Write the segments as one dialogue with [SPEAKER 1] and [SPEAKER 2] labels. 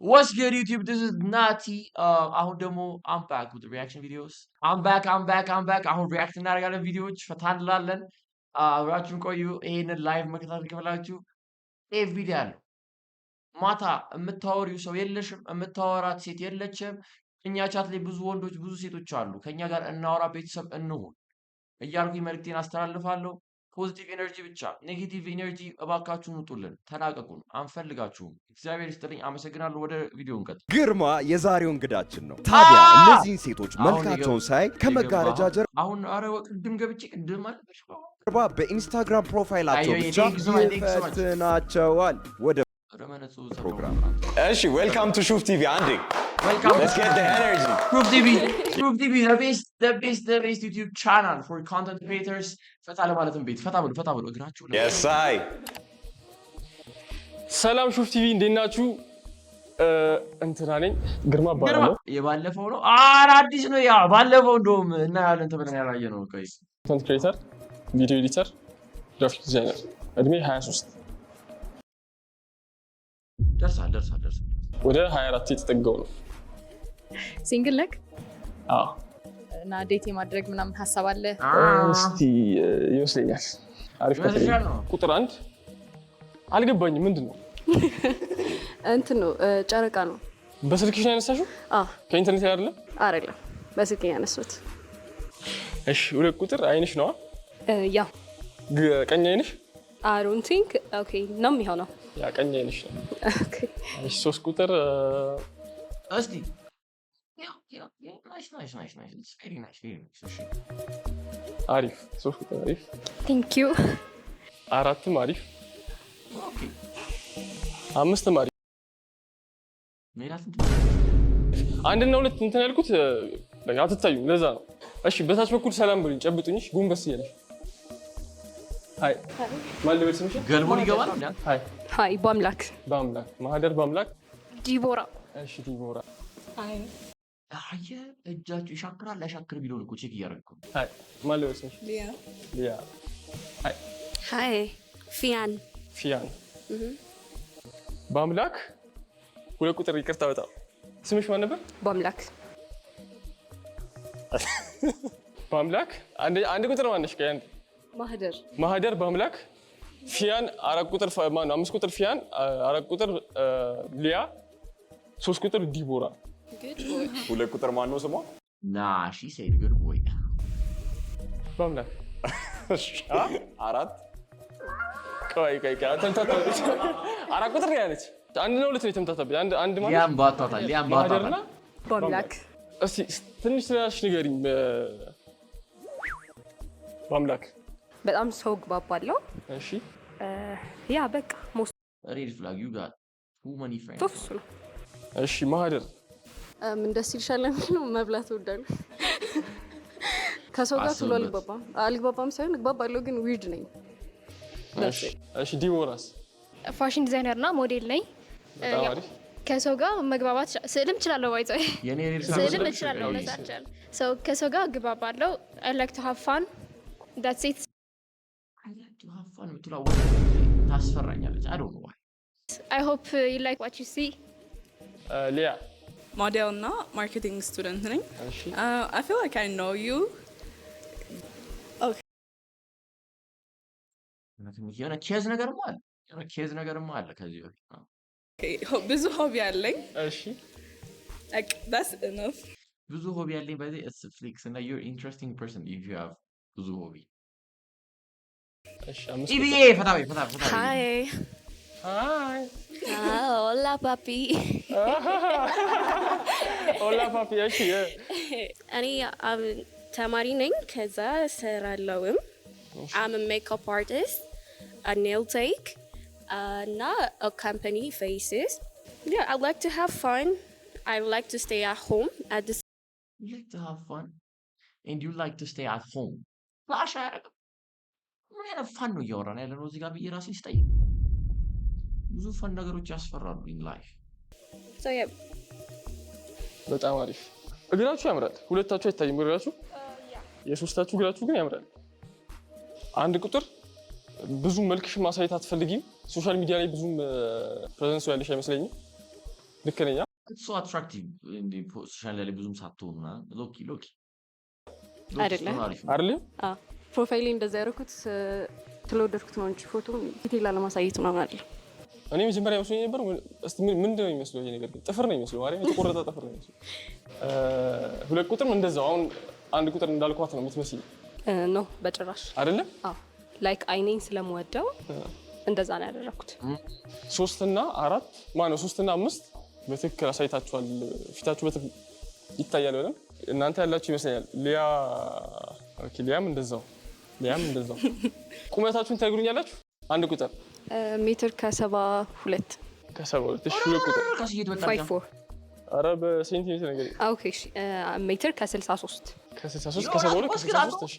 [SPEAKER 1] What's good, YouTube? This is Nati. አሁን ደግሞ I'm back with the reaction videos. I'm back. አሁን react እናደርጋለን ቪዲዮዎች ፈታ እንላለን። አብራችሁን ቆዩ። ይሄንን ላይቭ መከታተል ከፈለጋችሁ ኤቭሪዴ አለው። ማታ የምታወሪው ሰው የለሽም፣ የምታወራት ሴት የለችም። እኛ ቻት ላይ ብዙ ወንዶች ብዙ ሴቶች አሉ። ከኛ ጋር እናወራ፣ ቤተሰብ እንሁን እያልኩኝ መልእክቴን አስተላልፋለሁ። ፖዚቲቭ ኤነርጂ ብቻ፣ ኔጌቲቭ ኤነርጂ እባካችሁን ውጡልን፣ ተላቀቁን፣ አንፈልጋችሁም። እግዚአብሔር ይስጥልኝ። አመሰግናለሁ። ወደ ቪዲዮ እንቀጥል።
[SPEAKER 2] ግርማ የዛሬው እንግዳችን ነው። ታዲያ እነዚህን ሴቶች መልካቸውን ሳይ ከመጋረጃ ጀርባ
[SPEAKER 1] አሁን አረ ቅድም ገብቼ ቅድም አለሽ
[SPEAKER 2] በኢንስታግራም ፕሮፋይላቸው ብቻ ይፈትናቸዋል። ወደ ፕሮግራም
[SPEAKER 3] እሺ ዌልካም ቱ ሹፍ ቲቪ አንዴ
[SPEAKER 1] Welcome.
[SPEAKER 3] Let's get the energy.
[SPEAKER 1] Proof TV. Proof TV, the best YouTube channel for content creators. ፈታ ለማለትም ቤት ፈታ ብሎ እግራችሁ ላይ
[SPEAKER 3] Yes, I.
[SPEAKER 4] ሰላም ሹፍ ቲቪ እንዴት ናችሁ? እንትና ነኝ ግርማ እባላለሁ።
[SPEAKER 1] የባለፈው ነው አዲስ ነው። ያ ባለፈው እንደውም እናያለን ተብለን ያላየ ነው። ቆይ
[SPEAKER 4] ኮንተንት ክሬተር፣ ቪዲዮ ኤዲተር፣ ግራፊክ ዲዛይነር፣ እድሜ 23
[SPEAKER 1] ደርሳል።
[SPEAKER 4] ወደ 24 የተጠጋው ነው።
[SPEAKER 5] ሲንግል ነክ?
[SPEAKER 4] አዎ።
[SPEAKER 5] እና ዴት የማድረግ ምናምን ሀሳብ አለ?
[SPEAKER 4] እስቲ ይመስለኛል። አሪፍ ነው። ቁጥር 1 አልገባኝም። ምንድን ነው?
[SPEAKER 6] እንትን ነው ጨረቃ ነው።
[SPEAKER 4] በስልክሽ ነው ያነሳሽው?
[SPEAKER 6] አዎ።
[SPEAKER 4] ከኢንተርኔት አይደለም?
[SPEAKER 6] አይደለም፣ በስልክ ያነሱት።
[SPEAKER 4] እሺ፣ 2 ቁጥር አይንሽ ነዋ?
[SPEAKER 6] ያው
[SPEAKER 4] ቀኝ አይንሽ?
[SPEAKER 6] I don't think okay ነው የሚሆነው።
[SPEAKER 4] ያ ቀኝ አይንሽ ነው።
[SPEAKER 6] ኦኬ።
[SPEAKER 4] እሺ፣ 3 ቁጥር
[SPEAKER 1] እስቲ ናይስ very nice እሺ፣
[SPEAKER 4] አሪፍ 3 ቁጥር አሪፍ።
[SPEAKER 6] ቴንክ ዩ።
[SPEAKER 4] 4ም አሪፍ።
[SPEAKER 1] ኦኬ።
[SPEAKER 4] 5ም አሪፍ።
[SPEAKER 1] ሜላት
[SPEAKER 4] አንድና 2 እንትን ያልኩት አትታዩም፣ ለዛ ነው። እሺ፣ በታች በኩል ሰላም ብሉኝ፣ ጨብጡኝሽ፣ ጎንበስ እያለሽ ሃይ ማን ልበል ስምሽ?
[SPEAKER 1] ገልቦን ይገባል።
[SPEAKER 4] ሃይ
[SPEAKER 6] ሃይ በአምላክ
[SPEAKER 4] ማህደር በአምላክ
[SPEAKER 6] ዲቦራ።
[SPEAKER 4] እሺ ዲቦራ።
[SPEAKER 6] ሃይ
[SPEAKER 1] አየ እጃችሁ ይሻክራል ያሻክር ቢለው እኮ ቼክ እያደረግኩ።
[SPEAKER 4] ሃይ ማን ልበል ስምሽ? ሊያ። ሃይ
[SPEAKER 6] ሃይ ፊያን
[SPEAKER 4] በአምላክ 2 ቁጥር ይቅርታ፣ በጣም ስምሽ ማን ነበር?
[SPEAKER 6] በአምላክ
[SPEAKER 4] በአምላክ አንድ ቁጥር ማነሽ? ማህደር በአምላክ ፊያን 4 ቁጥር ማን ነው? 5 ቁጥር ፊያን 4 ቁጥር ሊያ 3 ቁጥር ዲቦራ
[SPEAKER 3] 2 ቁጥር ማን ነው ስሟ?
[SPEAKER 1] ሺ ሴድ ጉድ ቦይ
[SPEAKER 4] በአምላክ
[SPEAKER 3] 4
[SPEAKER 4] ቆይ 4 ቁጥር ያለች 1 ነው 2 ነው የተምታታብኝ። አንድ ማለት
[SPEAKER 1] ሊያም ባታታል
[SPEAKER 4] ማህደርና
[SPEAKER 6] በአምላክ።
[SPEAKER 4] እስቲ ትንሽ ስለሽ ንገሪኝ። በአምላክ
[SPEAKER 6] በጣም ሰው ግባባለው።
[SPEAKER 4] እሺ
[SPEAKER 6] ያ በቃ ሞስት
[SPEAKER 1] ሬድ ፍላግ ዩ ጋት ቱ ማኒ ፍሬንድስ
[SPEAKER 6] ቶፍሱ ነው።
[SPEAKER 4] እሺ ማህደር
[SPEAKER 6] ምን ደስ ይልሻል? ነው መብላት እወዳለሁ። ከሰው ጋር ቶሎ አልግባባም ሳይሆን እግባባለሁ፣ ግን ዊርድ ነኝ።
[SPEAKER 4] እሺ ዲቦራስ?
[SPEAKER 7] ፋሽን ዲዛይነር እና ሞዴል ነኝ።
[SPEAKER 4] በጣም አሪፍ።
[SPEAKER 7] ከሰው ጋር መግባባት ስዕልም እችላለሁ። ባይዘው ስዕልም እችላለሁ። ሰው ከሰው ጋር እግባባለሁ። I like to have fun. That's it.
[SPEAKER 1] I like to have fun ምትለው ታስፈራኛለች። I don't know why.
[SPEAKER 7] I hope you like what you see.
[SPEAKER 4] ሊያ?
[SPEAKER 8] ሞዴል እና ማርኬቲንግ ስቱደንት ነኝ።
[SPEAKER 4] እሺ
[SPEAKER 8] I feel like I know you.
[SPEAKER 1] የሆነ ኬዝ ነገርማ አለ ከዚህ በፊት።
[SPEAKER 8] Okay, ብዙ ሆቢ አለኝ።
[SPEAKER 4] እሺ
[SPEAKER 8] Like that's enough.
[SPEAKER 1] ብዙ ሆቢ ያለኝ ባይ ዘ ፍሊክስ እና you're interesting person if you have ብዙ ሆቢ።
[SPEAKER 4] እሺ 5
[SPEAKER 1] ኢቢኤ ፈታ።
[SPEAKER 6] ሃይ ሆላ ፓፒ።
[SPEAKER 4] ሆላ ፓፒ። እሺ
[SPEAKER 6] እኔ ተማሪ ነኝ፣ ከዛ እሰራለሁም። I'm a makeup artist, a nail tech, not a company faces. Yeah, I like to have fun. I like to stay at home at this.
[SPEAKER 1] You like to have fun and you like to stay at home. ፍላሽ አያደርግም። ምን አይነት ፋን ነው እያወራን ያለ ነው እዚህ ጋር ብዬ ራሴን ስጠይቅ ብዙ ፈን ነገሮች ያስፈራሉ in life.
[SPEAKER 6] So yeah.
[SPEAKER 4] በጣም አሪፍ። እግራችሁ ያምራል። ሁለታችሁ አይታይም እግራችሁ? የሶስታችሁ እግራችሁ ግን ያምራል። 1 ቁጥር ብዙ መልክሽ ማሳየት አትፈልጊም። ሶሻል ሚዲያ ላይ ብዙም ፕሬዘንስ ያለሽ አይመስለኝም። ልክ ነኝ?
[SPEAKER 1] እሱ አትራክቲቭ እንደ ሶሻል ላይ ብዙም ሳትሆንና ሎኪ
[SPEAKER 6] አይደለ
[SPEAKER 4] አይደለ?
[SPEAKER 6] ፕሮፋይሌ እንደዛ ያደረኩት ስለወደድኩት ነው እንጂ ፎቶ ፊቴ ላለማሳየት ምናምን አይደለም።
[SPEAKER 4] እኔ መጀመሪያ መስሎኝ ነበር። እስቲ ምንድነው የሚመስለው ይሄ ነገር? ጥፍር ነው የሚመስለው ማለት የተቆረጠ ጥፍር ነው የሚመስለው። ሁለት ቁጥርም እንደዛው አሁን አንድ ቁጥር እንዳልኳት ነው የምትመስል።
[SPEAKER 6] ኖ በጭራሽ
[SPEAKER 4] አይደለም።
[SPEAKER 6] ላይክ አይኔን ስለምወደው እንደዛ ነው ያደረኩት።
[SPEAKER 4] 3 እና 4 ማነው 3 እና 5 በትክክል አሳይታችኋል። ፊታችሁ በትክክል ይታያል በደምብ እናንተ ያላችሁ ይመስለኛል። ሊያም እንደዛው ቁመታችሁን ታግሩኛላችሁ። አንድ ቁጥር
[SPEAKER 6] ሜትር ከ72
[SPEAKER 4] እሺ። ሁለት ቁጥር
[SPEAKER 6] 5'4"
[SPEAKER 4] ኧረ በሴንቲሜትር ነገር
[SPEAKER 6] ኦኬ። እሺ ሜትር ከ63
[SPEAKER 4] ከ62 ከ72 ከ63 እሺ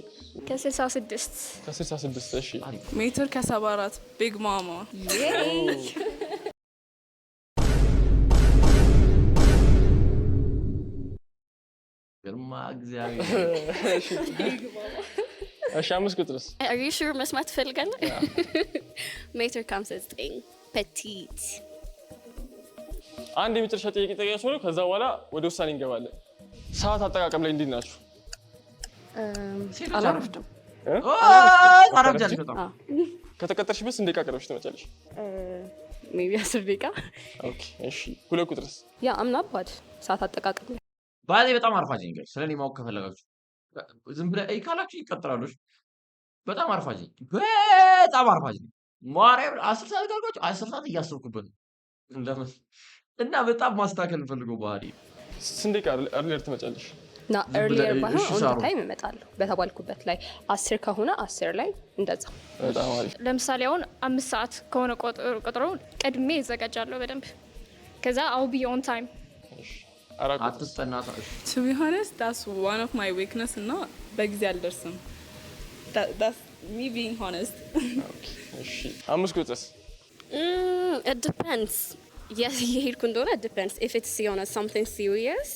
[SPEAKER 6] ከ66
[SPEAKER 4] እሺ።
[SPEAKER 8] ሜትር ከ74 ቢግ ማማ
[SPEAKER 1] ግርማ እግዚአብሔር።
[SPEAKER 4] እሺ 5 ቁጥርስ?
[SPEAKER 6] Are you sure መስማት ትፈልጋለህ? ሜትር ከ59 ፔቲት።
[SPEAKER 4] አንድ የመጨረሻ ጥያቄ ጠይቃችሁ ነው። ከዛ በኋላ ወደ ውሳኔ እንገባለን። ሰዓት አጠቃቀም ላይ እንዴት ናችሁ?
[SPEAKER 6] አላረፍድም።
[SPEAKER 1] ታረፍጃለሽ በጣም።
[SPEAKER 4] ከተቀጠርሽበት ስንት ደቂቃ ቀረብሽ ትመጫለሽ?
[SPEAKER 6] ሜቢ 10 ደቂቃ።
[SPEAKER 4] ኦኬ እሺ። ሁለት ቁጥርስ?
[SPEAKER 6] ያ አምናባድ ሰዓት አጠቃቀም ላይ
[SPEAKER 1] ባሌ በጣም አርፋጅ ነኝ። ስለኔ ማወቅ ከፈለጋችሁ ዝም ብለህ ካላችሁ ይቀጥላሉ። በጣም አርፋጅ ነኝ። በጣም አርፋጅ ነኝ። ማርያም 10 ሰዓት ካልኳችሁ 10 ሰዓት እያሰብኩበት ለምን እና በጣም ማስተካከል ፈልገው ባህሪ።
[SPEAKER 4] ስንት ደቂቃ አርሊየር ትመጫለሽ?
[SPEAKER 6] ና ኤርሊየር ባይሆን ኦን ታይም እመጣለሁ። በተባልኩበት ላይ 10 ከሆነ 10 ላይ እንደዛ።
[SPEAKER 4] በጣም አሪፍ።
[SPEAKER 7] ለምሳሌ አሁን 5 ሰዓት ከሆነ ቀጥሮ ቀድሜ እዘጋጃለሁ በደንብ። ከዛ አው ቢ ኦን ታይም።
[SPEAKER 1] አትስጠና።
[SPEAKER 8] To be honest, that's one of my weakness እና በጊዜ አልደርስም። That's me being honest.
[SPEAKER 4] እሺ 5 ቁጥርስ?
[SPEAKER 6] It depends. Yes, የሄድኩ እንደሆነ it depends. If it's የሆነ something serious,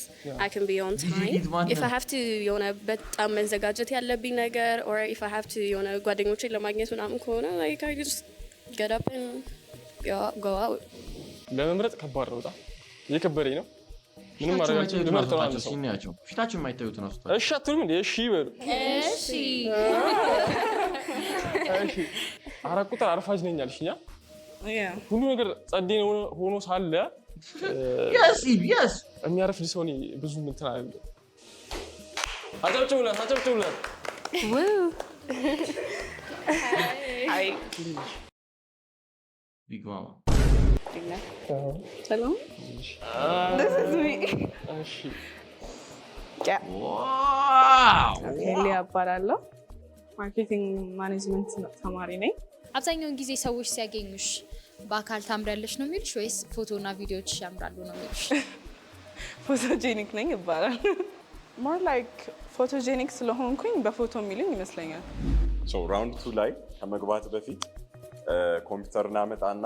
[SPEAKER 6] I can be on time. If I have to የሆነ በጣም መዘጋጀት ያለብኝ ነገር or if I have to የሆነ ጓደኞቼን ለማግኘት ምናምን ከሆነ like I just get up and go out.
[SPEAKER 4] ለመምረጥ ከባድ ነው። በጣም እየከበደኝ ነው። ምንም ማረጋችሁ ልመርጠው አንተ ሰው
[SPEAKER 1] ሲኒያቸው ፊታችሁ የማይታዩት ነው።
[SPEAKER 4] እሺ አትሉም እንዴ? እሺ በሉ።
[SPEAKER 6] እሺ
[SPEAKER 4] 4 ቁጥር አርፋጅ ነኝ አልሽኛ?
[SPEAKER 8] Yeah.
[SPEAKER 4] ሁሉ ነገር ጸዴ ሆኖ ሳለ
[SPEAKER 1] yes
[SPEAKER 4] የሚያረፍድ ሰው እኔ ብዙ እንትን አይደለም። አጨብጭቡላት።
[SPEAKER 8] Hi.
[SPEAKER 1] ቢግ ማማ
[SPEAKER 8] Hello. This is me.
[SPEAKER 4] እሺ
[SPEAKER 1] ዋው
[SPEAKER 8] ሊያ እባላለሁ። ማርኬቲንግ ማኔጅመንት ተማሪ ነኝ።
[SPEAKER 5] አብዛኛውን ጊዜ ሰዎች ሲያገኙሽ በአካል ታምሪያለሽ ነው የሚሉሽ ወይስ ፎቶና ቪዲዮዎች ያምራሉ ነው የሚሉሽ?
[SPEAKER 8] ፎቶጄኒክ ነኝ ይባላል። more like ፎቶጄኒክ ስለሆንኩኝ በፎቶ የሚሉኝ ይመስለኛል።
[SPEAKER 3] ሶ ራውንድ 2 ላይ ከመግባት በፊት ኮምፒውተር እናመጣና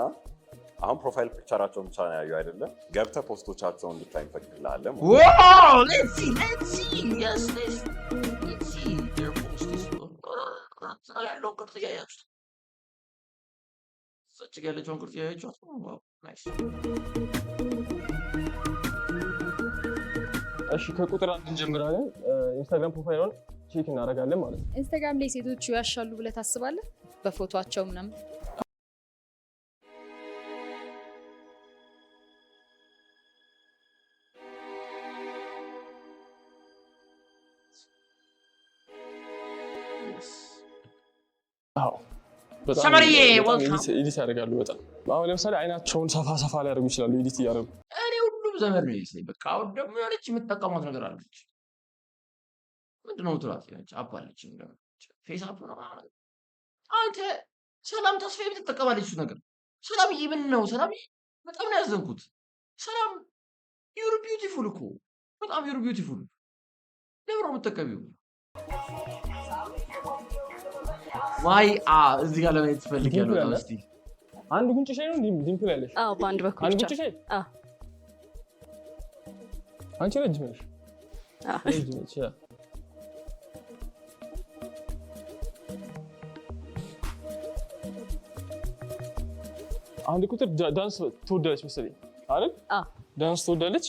[SPEAKER 3] አሁን ፕሮፋይል ፒክቸራቸውን ብቻ ነው ያዩ አይደለም፣ ገብተህ ፖስቶቻቸውን እንድታይ እንፈቅድልሃለን።
[SPEAKER 1] ዋው let's see yes let's see their posts ያለው ቅርጽ ያያችሁት ሰጭ ያለችውን ቅርጽ ያያችሁት ዋው ናይስ።
[SPEAKER 4] እሺ ከቁጥር 1 እንጀምራለን። ኢንስታግራም ፕሮፋይሉን ቼክ እናደርጋለን ማለት ነው።
[SPEAKER 5] ኢንስታግራም ላይ ሴቶች ያሻሉ ብለህ ታስባለህ? በፎቶአቸው ምናምን
[SPEAKER 1] ሰመሪዬ
[SPEAKER 4] ኤዲት ያደርጋሉ በጣም። አሁን ለምሳሌ አይናቸውን ሰፋ ሊያደርጉ ይችላሉ ኤዲት እያደረጉ።
[SPEAKER 1] እኔ ሁሉም ዘመድ ነው ይመስለኝ። በቃ አሁን ደግሞ የሆነች የምትጠቀሟት ነገር አለች። ምንድን ነው ትላት ያች አፕ አለች ፌስ አፕ ነው ማለት አንተ ሰላም ተስፋዬ ብትጠቀማለች እሱ ነገር። ሰላምዬ ምን ነው ሰላምዬ? በጣም ነው ያዘንኩት። ሰላም ዩር ቢዩቲፉል እኮ በጣም ዩር ቢዩቲፉል። ለምን ነው የምትጠቀሚው? ዋይ እዚህ ጋር ለማየት ትፈልጊያለሁ። እስቲ
[SPEAKER 4] አንድ ጉንጭሽ ላይ ነው ዲምፕል ያለሽ?
[SPEAKER 6] አዎ በአንድ በኩል
[SPEAKER 4] አንድ
[SPEAKER 6] ብቻ።
[SPEAKER 4] ጉንጭሽ ላይ?
[SPEAKER 6] አዎ
[SPEAKER 4] አንቺ ረጅም ነሽ።
[SPEAKER 6] አዎ
[SPEAKER 4] ረጅም ነሽ። አንድ ቁጥር ዳንስ ትወዳለች መሰለኝ። አይደል?
[SPEAKER 5] አዎ።
[SPEAKER 4] ዳንስ ትወዳለች።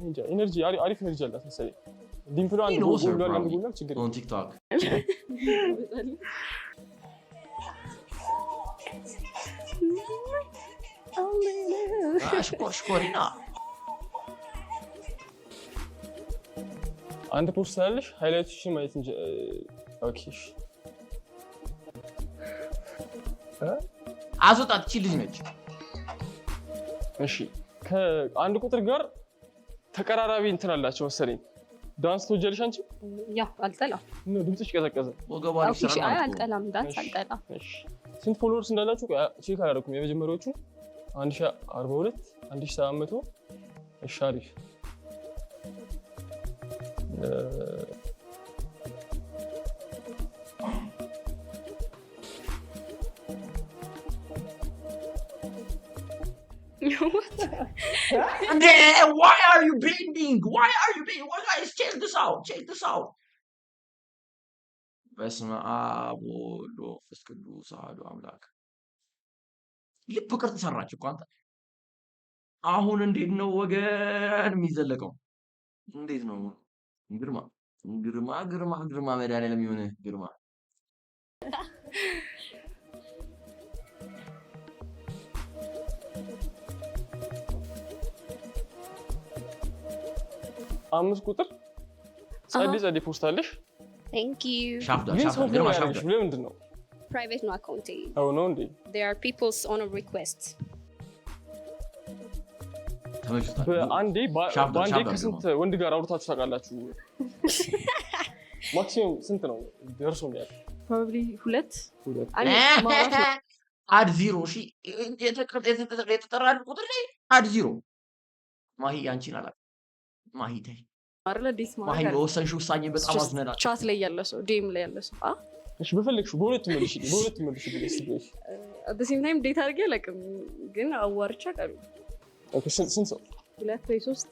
[SPEAKER 4] እንጃ ኤነርጂ አሪፍ ኤነርጂ አላት መሰለኝ። ዲምፕሉ አንድ
[SPEAKER 1] He knows her
[SPEAKER 4] ጎል
[SPEAKER 1] probably
[SPEAKER 4] ጎል ችግር
[SPEAKER 1] on TikTok. ሽኮሪና
[SPEAKER 4] አንድ ፖስት አለሽ ሃይላይትሽን ማየት እንጂ ኦኬ
[SPEAKER 1] አስወጣት እቺ ልጅ ነች።
[SPEAKER 4] እሺ ከአንድ ቁጥር ጋር ተቀራራቢ እንትን አላቸው መሰለኝ። ዳንስ ትወጃለሽ አንቺ?
[SPEAKER 5] ያ አልጠላም።
[SPEAKER 4] ነው ድምፅሽ ቀዘቀዘ።
[SPEAKER 1] ወገቧን
[SPEAKER 5] ኦኬ እሺ አይ አልጠላም ዳንስ አልጠላም።
[SPEAKER 4] እሺ ስንት ፎሎወርስ እንዳላችሁ ቼክ አላደረኩም። የመጀመሪያዎቹ 1042 1700 እሺ አሪፍ
[SPEAKER 1] And then, why are you bending? Why are you bending? Well, guys, check this out. Check this out. በስመ አብ ወወልድ ወመንፈስ ቅዱስ አሐዱ አምላክ። ልብ ቅርጽ ሰራች እኮ አንተ። አሁን እንዴት ነው ወገን የሚዘለቀው? እንዴት ነው? ግርማ ግርማ ግርማ ግርማ መድኃኒዓለም የሚሆንህ ግርማ።
[SPEAKER 4] አምስት ቁጥር ጸዲ ፖስት አለሽ።
[SPEAKER 6] Thank you.
[SPEAKER 1] ሻፍዳ
[SPEAKER 4] ግን
[SPEAKER 1] ሻፍዳ
[SPEAKER 4] ሰው
[SPEAKER 1] ግርማ
[SPEAKER 4] ፎሎ
[SPEAKER 1] ሻፍዳ።
[SPEAKER 4] ያደረግሽ ለምንድን ነው?
[SPEAKER 6] Private no account.
[SPEAKER 4] አዎ ነው እንዴ?
[SPEAKER 6] They are people's own requests.
[SPEAKER 1] ተመችቶታል።
[SPEAKER 4] በአንዴ
[SPEAKER 1] ሻፍዳ
[SPEAKER 4] በአንዴ
[SPEAKER 1] ሻፍዳ
[SPEAKER 4] ከስንት ወንድ ጋር አውርታችሁ ታውቃላችሁ? ማክሲመም ስንት ነው ደርሶ የሚያውቅ?
[SPEAKER 8] Probably ሁለት
[SPEAKER 1] አድ ዚሮ እሺ፣ የተጠራን ቁጥር ላይ አድ ዚሮ። ማሂ አንቺን አላውቅም። ማሂ ተይ
[SPEAKER 8] አይደለ ዲስ
[SPEAKER 1] ማሂ
[SPEAKER 8] ማለት
[SPEAKER 1] በወሰንሽው ውሳኔ በጣም አዝነናል።
[SPEAKER 8] ቻት ላይ ያለ ሰው ዲም ላይ ያለ ሰው
[SPEAKER 4] እሺ በፈለግሽው በሁለቱም መልሽ ብለሽ
[SPEAKER 8] at the same time ዴት አድርጌ አላውቅም ግን አዋርቻ ቀሩ
[SPEAKER 4] ኦኬ ስንት ሰው?
[SPEAKER 8] ሁለት ወይ ሶስት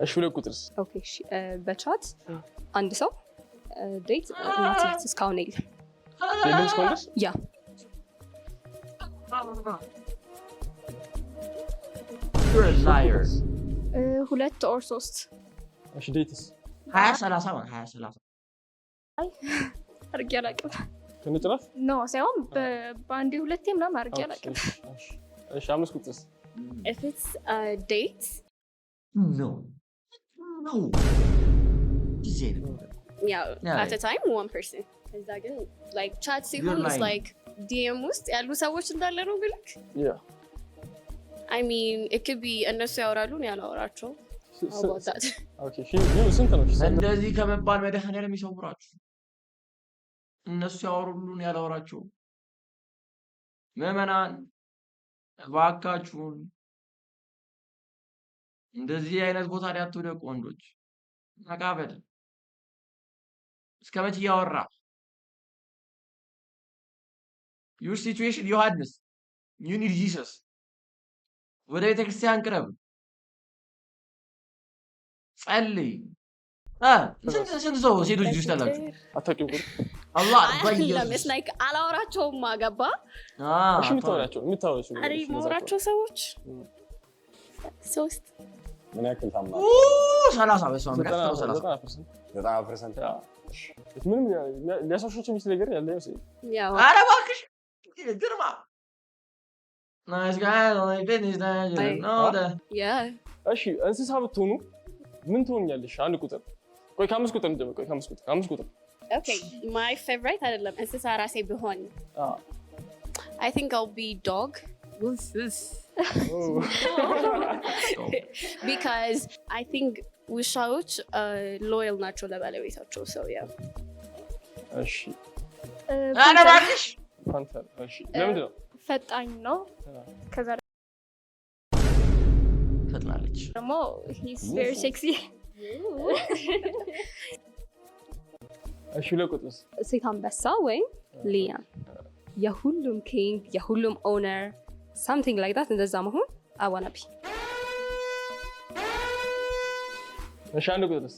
[SPEAKER 4] እሺ ሁለት ቁጥርስ?
[SPEAKER 5] ኦኬ እሺ በቻት አንድ ሰው ዴት ናት እስካሁን የለም።
[SPEAKER 4] የለም እስካሁን ድረስ?
[SPEAKER 5] ያ
[SPEAKER 1] You're a liar.
[SPEAKER 7] ሁለት ኦር ሶስት
[SPEAKER 4] እሺ ዴትስ?
[SPEAKER 1] 20 30 20
[SPEAKER 7] አድርጌ አላውቅም።
[SPEAKER 4] ከነጭራሽ?
[SPEAKER 7] ኖ ሳይሆን በአንዴ ሁለቴ ምናምን አድርጌ አላውቅም።
[SPEAKER 4] እሺ አምስት ቁጥርስ?
[SPEAKER 6] If it's a date,
[SPEAKER 1] No.
[SPEAKER 6] yeah, at a time, one person. Is that good? Like chat
[SPEAKER 1] You're
[SPEAKER 6] is
[SPEAKER 1] lying.
[SPEAKER 6] like DM ውስጥ ያሉ ሰዎች እንዳለ ነው ብልክ?
[SPEAKER 4] Yeah.
[SPEAKER 6] I mean, it could be እነሱ ያወራሉ እኔ አላወራቸውም። How about that?
[SPEAKER 4] Okay, ስንት ነው?
[SPEAKER 1] እንደዚህ ከመባል መድኃኒዓለም ይሰውራችሁ። እነሱ ያወሩሉን ያላወራቸው ምዕመናን እባካችሁን እንደዚህ አይነት ቦታ ላይ አትውደቁ። ወንዶች መቃበል እስከ መቼ እያወራ your situation ዮሐንስ you need Jesus ወደ ቤተክርስቲያን ቅረብ ጸልይ። ስንት ሰው ሴቶች ልጅ ታላችሁ?
[SPEAKER 4] አታውቂም ቁጥር?
[SPEAKER 1] አላህ
[SPEAKER 6] It's like አላወራቸውም ማገባ
[SPEAKER 4] እሺ የምታወራቸው
[SPEAKER 6] አሬ ማወራቸው ሰዎች ሶስት
[SPEAKER 3] ምን ያክል ታምና?
[SPEAKER 1] 30 በሷ ምክንያት
[SPEAKER 4] 90%?
[SPEAKER 3] 90%?
[SPEAKER 4] ምንም ሊያሳሾች የሚችል ነገር ያለ አይመስለኝም።
[SPEAKER 6] ያው
[SPEAKER 1] ኧረ እባክሽ ግርማ ናይስ ጋይ ላይክ ፊኒሽ
[SPEAKER 6] yeah
[SPEAKER 4] እሺ እንስሳ ብትሆኑ ምን ትሆኛለሽ? አንድ ቁጥር ቆይ ከአምስት ቁጥር እንደም ቆይ ከአምስት ቁጥር
[SPEAKER 6] okay my favorite አይደለም እንስሳ ራሴ ቢሆን I think I'll be dog because I think ውሻዎች ሎያል ናቸው ለባለቤታቸው ሰው ያ
[SPEAKER 4] እሺ
[SPEAKER 1] ኧረ እባክሽ
[SPEAKER 4] ፓንተር እሺ ለምንድን ነው
[SPEAKER 7] ፈጣኝ ነው። ከዛ
[SPEAKER 1] ፈጥናለች
[SPEAKER 7] ደግሞ he's very sexy
[SPEAKER 4] እሺ ለቁጥርስ
[SPEAKER 5] ሴት አንበሳ ወይም ሊያን የሁሉም ኪንግ የሁሉም ኦነር something like that እንደዛ መሆን I wanna be
[SPEAKER 4] እሺ አንድ ቁጥርስ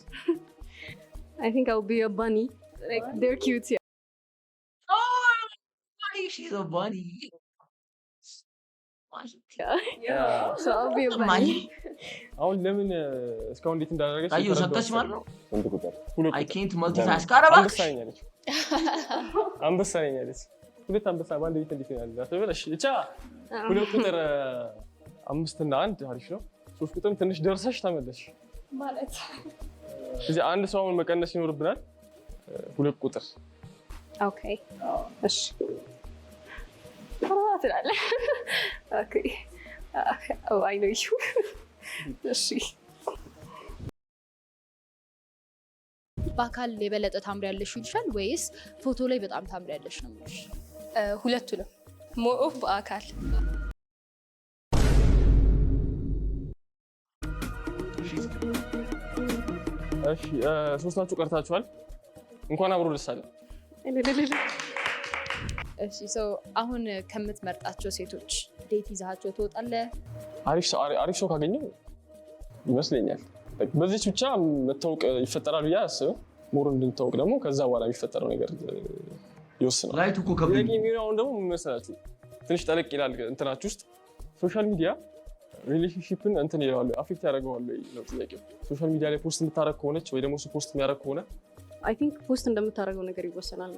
[SPEAKER 5] I think I'll be a bunny like they're cute yeah.
[SPEAKER 1] oh she's a bunny
[SPEAKER 5] So I'll be a bunny.
[SPEAKER 4] አሁን ለምን እስካሁን እንዴት እንዳደረገች
[SPEAKER 1] ታዩ ሰጠች ማለት ነው
[SPEAKER 3] ስንት ቁጥር?
[SPEAKER 1] I can't multitask አረባክ
[SPEAKER 4] አንበሳ ነኝ አለች አንበሳ ነኝ አለች ሁለት አንበሳ በአንድ ቤት እንዴት ያለ አትበለሽ ብቻ ሁለት ቁጥር 5 እና 1 አሪፍ ነው 3 ቁጥርም ትንሽ ደርሰሽ ተመለሽ
[SPEAKER 7] ማለት
[SPEAKER 4] እዚህ አንድ ሰው አሁን መቀነስ ይኖርብናል ሁለት ቁጥር
[SPEAKER 5] Okay. እሺ ትላለህ Okay. Oh, I know you. እሺ
[SPEAKER 9] በአካል የበለጠ ታምሪያለሽ ይልሻል ወይስ ፎቶ ላይ በጣም ታምሪያለሽ ነው የሚልሽ?
[SPEAKER 5] ሁለቱንም ሞር በአካል
[SPEAKER 4] እሺ ሶስታችሁ ቀርታችኋል እንኳን አብሮ ደስ አለ
[SPEAKER 9] እሺ አሁን ከምትመርጣቸው ሴቶች ዴት ይዛቸው ትወጣለህ?
[SPEAKER 4] አሪፍ ሰው ካገኘው ይመስለኛል በዚህ ብቻ መታወቅ ይፈጠራል ብዬ አስበው ሞር እንድንታወቅ ደግሞ ከዛ በኋላ የሚፈጠረው ነገር ይወስናል
[SPEAKER 1] ላይቱ እኮ ከብኝ
[SPEAKER 4] የሚሆነው ደግሞ መሰላችሁ ትንሽ ጠለቅ ይላል እንትናችሁ ውስጥ ሶሻል ሚዲያ ሪሌሽንሺፕን እንትን ይላሉ አፌክት ያደርገዋል ወይ ነው ጥያቄው ሶሻል ሚዲያ ላይ ፖስት የምታደርግ ከሆነች ወይ ደግሞ ፖስት የሚያደርግ ከሆነ
[SPEAKER 5] I think ፖስት እንደምታደርገው ነገር ይወሰናል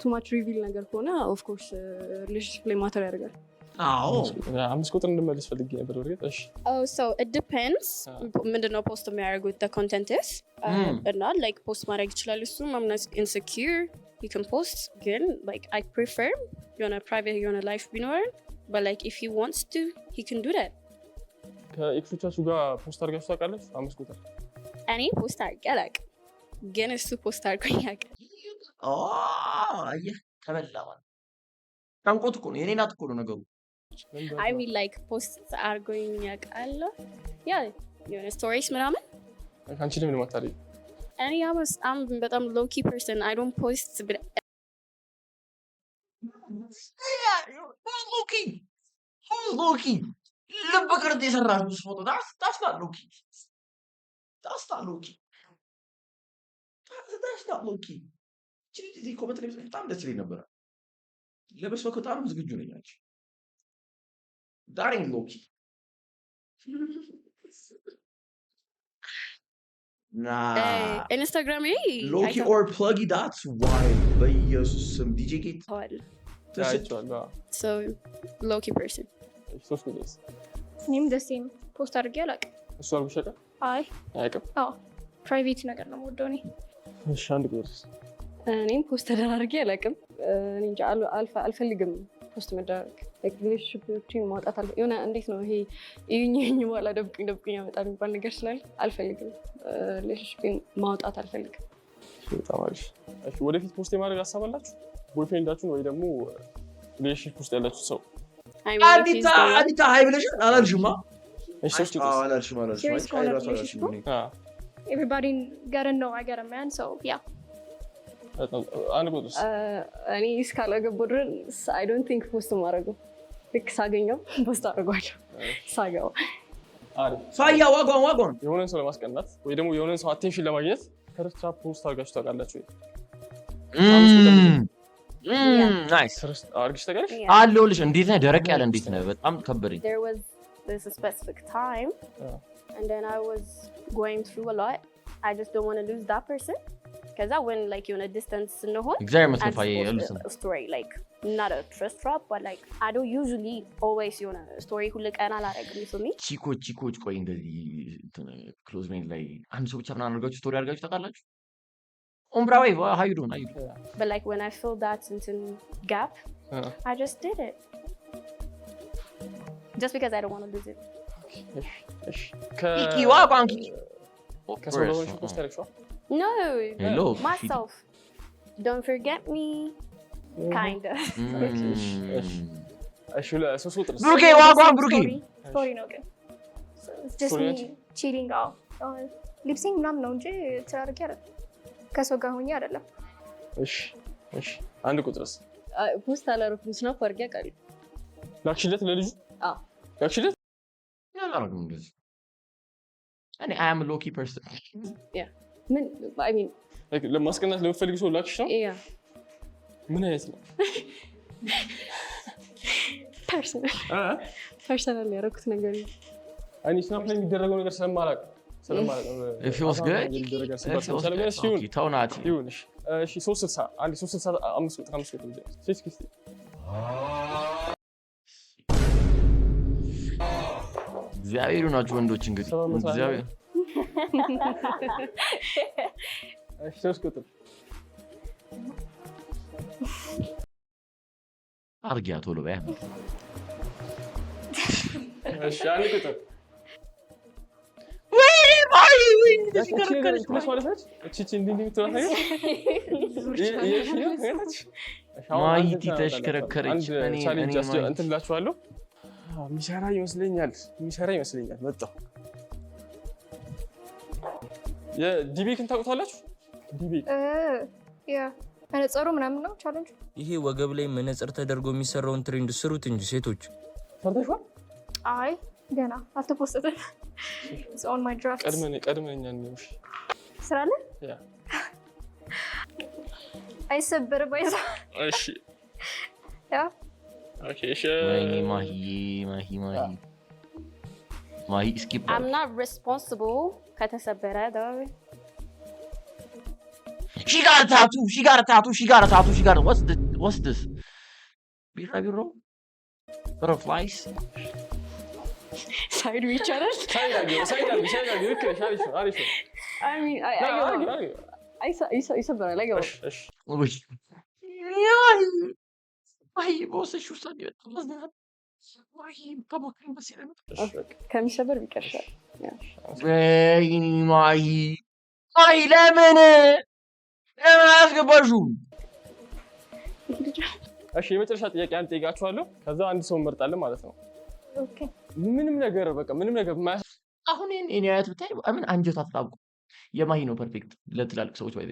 [SPEAKER 5] too much reveal ነገር ከሆነ of course relationship ላይ ማተር ያደርጋል
[SPEAKER 1] አዎ
[SPEAKER 4] 5 ቁጥር እንድመልስ ፈልጌ ነበር ወርጌ እሺ
[SPEAKER 6] Oh, so it depends ምንድነው ፖስት የሚያደርጉት the content is and not like post ማድረግ ይችላል እሱም I'm not insecure you can post again like I prefer የሆነ private የሆነ life ቢኖረን but like if he wants to he can do that
[SPEAKER 4] ከኤክሶቻችሁ ጋር ፖስት አድርጋችሁ ታውቃለች 5 ቁጥር
[SPEAKER 6] እኔ ፖስት አድርጌ አላውቅም ግን እሱ ፖስት አድርጎኝ ያውቃል
[SPEAKER 1] አየህ ተበላው ታንቆት እኮ ነው የኔ ናት እኮ ነው ነገሩ
[SPEAKER 6] I mean like post አድርጎኝ ያውቃል ያ የሆነ ስቶሪስ ምናምን
[SPEAKER 4] አንቺ ለምን ማታሪ
[SPEAKER 6] እኔ I'm በጣም low key person I don't post but
[SPEAKER 1] Loki ልበቀርት የሰራሽው ፎቶ that's not Loki that's not Loki ቺዚ ኮሜንት ላይ በጣም ደስ ይለኝ ነበር ለበስ በጣም ዝግጁ ነኝ አንቺ ዳሪንግ ሎኪ
[SPEAKER 6] ኢንስታግራም
[SPEAKER 1] ሎኪ ኦር ፕለጊ ዳትስ ዋይ በኢየሱስ ስም ዲጄ ጌት
[SPEAKER 6] so low key person
[SPEAKER 4] ሶስት ቁጥር
[SPEAKER 7] እኔም ደሴም ፖስት አድርጌ አላውቅም
[SPEAKER 4] እሱ አልኩሽ አይደል
[SPEAKER 7] አይ
[SPEAKER 4] አይቀም
[SPEAKER 7] ፕራይቬት ነገር ነው የምወደው እኔ
[SPEAKER 4] እሺ አንድ ቁጥር
[SPEAKER 5] እኔም ፖስት ተደራርጌ አላውቅም እኔ እንጃ አልፈልግም ፖስት መደረግ ሪሌሽንሺፕን ማውጣት የሆነ እንዴት ነው ይሄ ይሁኝ በኋላ ደብቁኝ ያመጣል የሚባል ነገር ስላለ አልፈልግም ሪሌሽንሺፕን ማውጣት አልፈልግም
[SPEAKER 4] በጣም አሪፍ እሺ ወደፊት ፖስት የማድረግ ሀሳብ አላችሁ ቦይፍሬንዳችሁን ወይ ደግሞ ሪሌሽንሺፕ ውስጥ ያላችሁ ሰው
[SPEAKER 1] አዲታ ሃይ ብለሽ አላልሽማ
[SPEAKER 4] እሺ
[SPEAKER 1] አላልሽም
[SPEAKER 7] everybody gotta know I got a man so yeah
[SPEAKER 4] አንድ ቁጥር
[SPEAKER 5] እኔ እስካላገባሁ ድረስ I don't think ፖስት ማድረገው ልክ ሳገኘው ፖስት አደርጋለሁ ሳገባ
[SPEAKER 4] አሪፍ
[SPEAKER 1] ሳያ ዋጋውን
[SPEAKER 4] የሆነን ሰው ለማስቀናት ወይ ደግሞ የሆነን ሰው አቴንሽን ለማግኘት ከርቻ ፖስት አድርጋችሁ ታውቃላችሁ
[SPEAKER 1] ናይስ
[SPEAKER 4] አድርግሽ ታውቃለሽ
[SPEAKER 1] አለሁልሽ እንዴት ነህ ደረቅ ያለ እንዴት ነህ በጣም ከበደኝ
[SPEAKER 6] there was this specific time and then I was going through a lot I just don't want to lose that person because I when like you know distance no one story like not a trust drop but like I don't usually always you know story who look and I like for me
[SPEAKER 1] ቺኮች ቆይ እንደዚህ ክሎዝ ሜን ላይ አንድ ሰው ብቻ ምናምን አድርጋችሁ ስቶሪ አድርጋችሁ ታውቃላችሁ ኦምብራዌ how you doing
[SPEAKER 6] but like when I feel that certain gap I just did it just because I don't want to lose it
[SPEAKER 1] kiki ዋጋን kiki
[SPEAKER 4] ከሰሎሽ ፖስት አድርገሽው
[SPEAKER 6] No,
[SPEAKER 1] hello
[SPEAKER 6] myself. Don't forget me. Kinda.
[SPEAKER 4] እሺ ለሶስት ቁጥር
[SPEAKER 1] ብሩኬ ዋጋን ብሩኬ
[SPEAKER 7] ስቶሪ ነው ግን just me cheating out ሊፕሲንግ ምናምን ነው እንጂ ተራርቄ አይደለም ከሰው ጋር ሆኜ አይደለም
[SPEAKER 4] እሺ አንድ ቁጥርስ
[SPEAKER 5] ፖስት አላደረኩም ስናፕ አድርጌ አውቃለሁ
[SPEAKER 4] ላክሽለት ለልጁ ላክሽለት
[SPEAKER 1] ያላረግም እንደዚህ እኔ I am a low key person
[SPEAKER 5] yeah ምን I mean
[SPEAKER 4] like ለማስቀናት ለምፈልግ ሰው ላክሽ ነው
[SPEAKER 5] yeah
[SPEAKER 4] ምን አይነት ነው
[SPEAKER 5] ፐርሰናል ያደረኩት ነገር ነው።
[SPEAKER 4] እኔ ስናፕ ላይ የሚደረገው ነገር ስለማላውቅ
[SPEAKER 1] It feels good. Okay, ተውናት
[SPEAKER 4] ይሁን እሺ 360 አንዴ 365 ቁጥር እስኪ
[SPEAKER 1] እግዚአብሔር ናችሁ ወንዶች እንግዲህ እግዚአብሔር
[SPEAKER 4] እሺ 3 ቁጥር
[SPEAKER 1] አርጊያ ቶሎ በያ
[SPEAKER 4] እሺ አንድ ቁጥር
[SPEAKER 1] ማይቲ ተሽከረከረች።
[SPEAKER 4] እንትን እላችኋለሁ የሚሰራ ይመስለኛል መጣሁ። የዲቤክን ታውቁታላችሁ? ዲቤክ
[SPEAKER 7] መነጽሩ ምናምን ነው ቻሌንጅ።
[SPEAKER 10] ይሄ ወገብ ላይ መነጽር ተደርጎ የሚሰራውን ትሬንድ ስሩት እንጂ ሴቶች
[SPEAKER 4] ሰርተሽዋል?
[SPEAKER 7] አይ ገና አልተፖስተም። It's on my draft.
[SPEAKER 4] ቀድመኛ ነው።
[SPEAKER 7] ስራ አለ?
[SPEAKER 4] ያ
[SPEAKER 7] አይሰበርም ባይዛ።
[SPEAKER 4] እሺ
[SPEAKER 7] ያ
[SPEAKER 4] ኦኬ እሺ
[SPEAKER 1] ማሂ skip.
[SPEAKER 6] I'm not responsible ከተሰበረ though.
[SPEAKER 1] She got a tattoo. What's this? Biro? Butterflies?
[SPEAKER 5] ሳይድ ይቻላል። ይሰበራል። አይገባም። ከሚሰበር ቢቀር
[SPEAKER 1] ማሂ ለምን አያስገባሽውም?
[SPEAKER 4] እሺ የመጨረሻ ጥያቄ አንተ ጠይቃችኋለሁ። ከዛ አንድ ሰው እንመርጣለን ማለት ነው።
[SPEAKER 7] ኦኬ
[SPEAKER 4] ምንም ነገር
[SPEAKER 1] አሁን እኔ አያት ብታይ ምን አንጀቷ አትጣብቁ። የማሂ ነው ፐርፌክት ለትላልቅ ሰዎች ባይ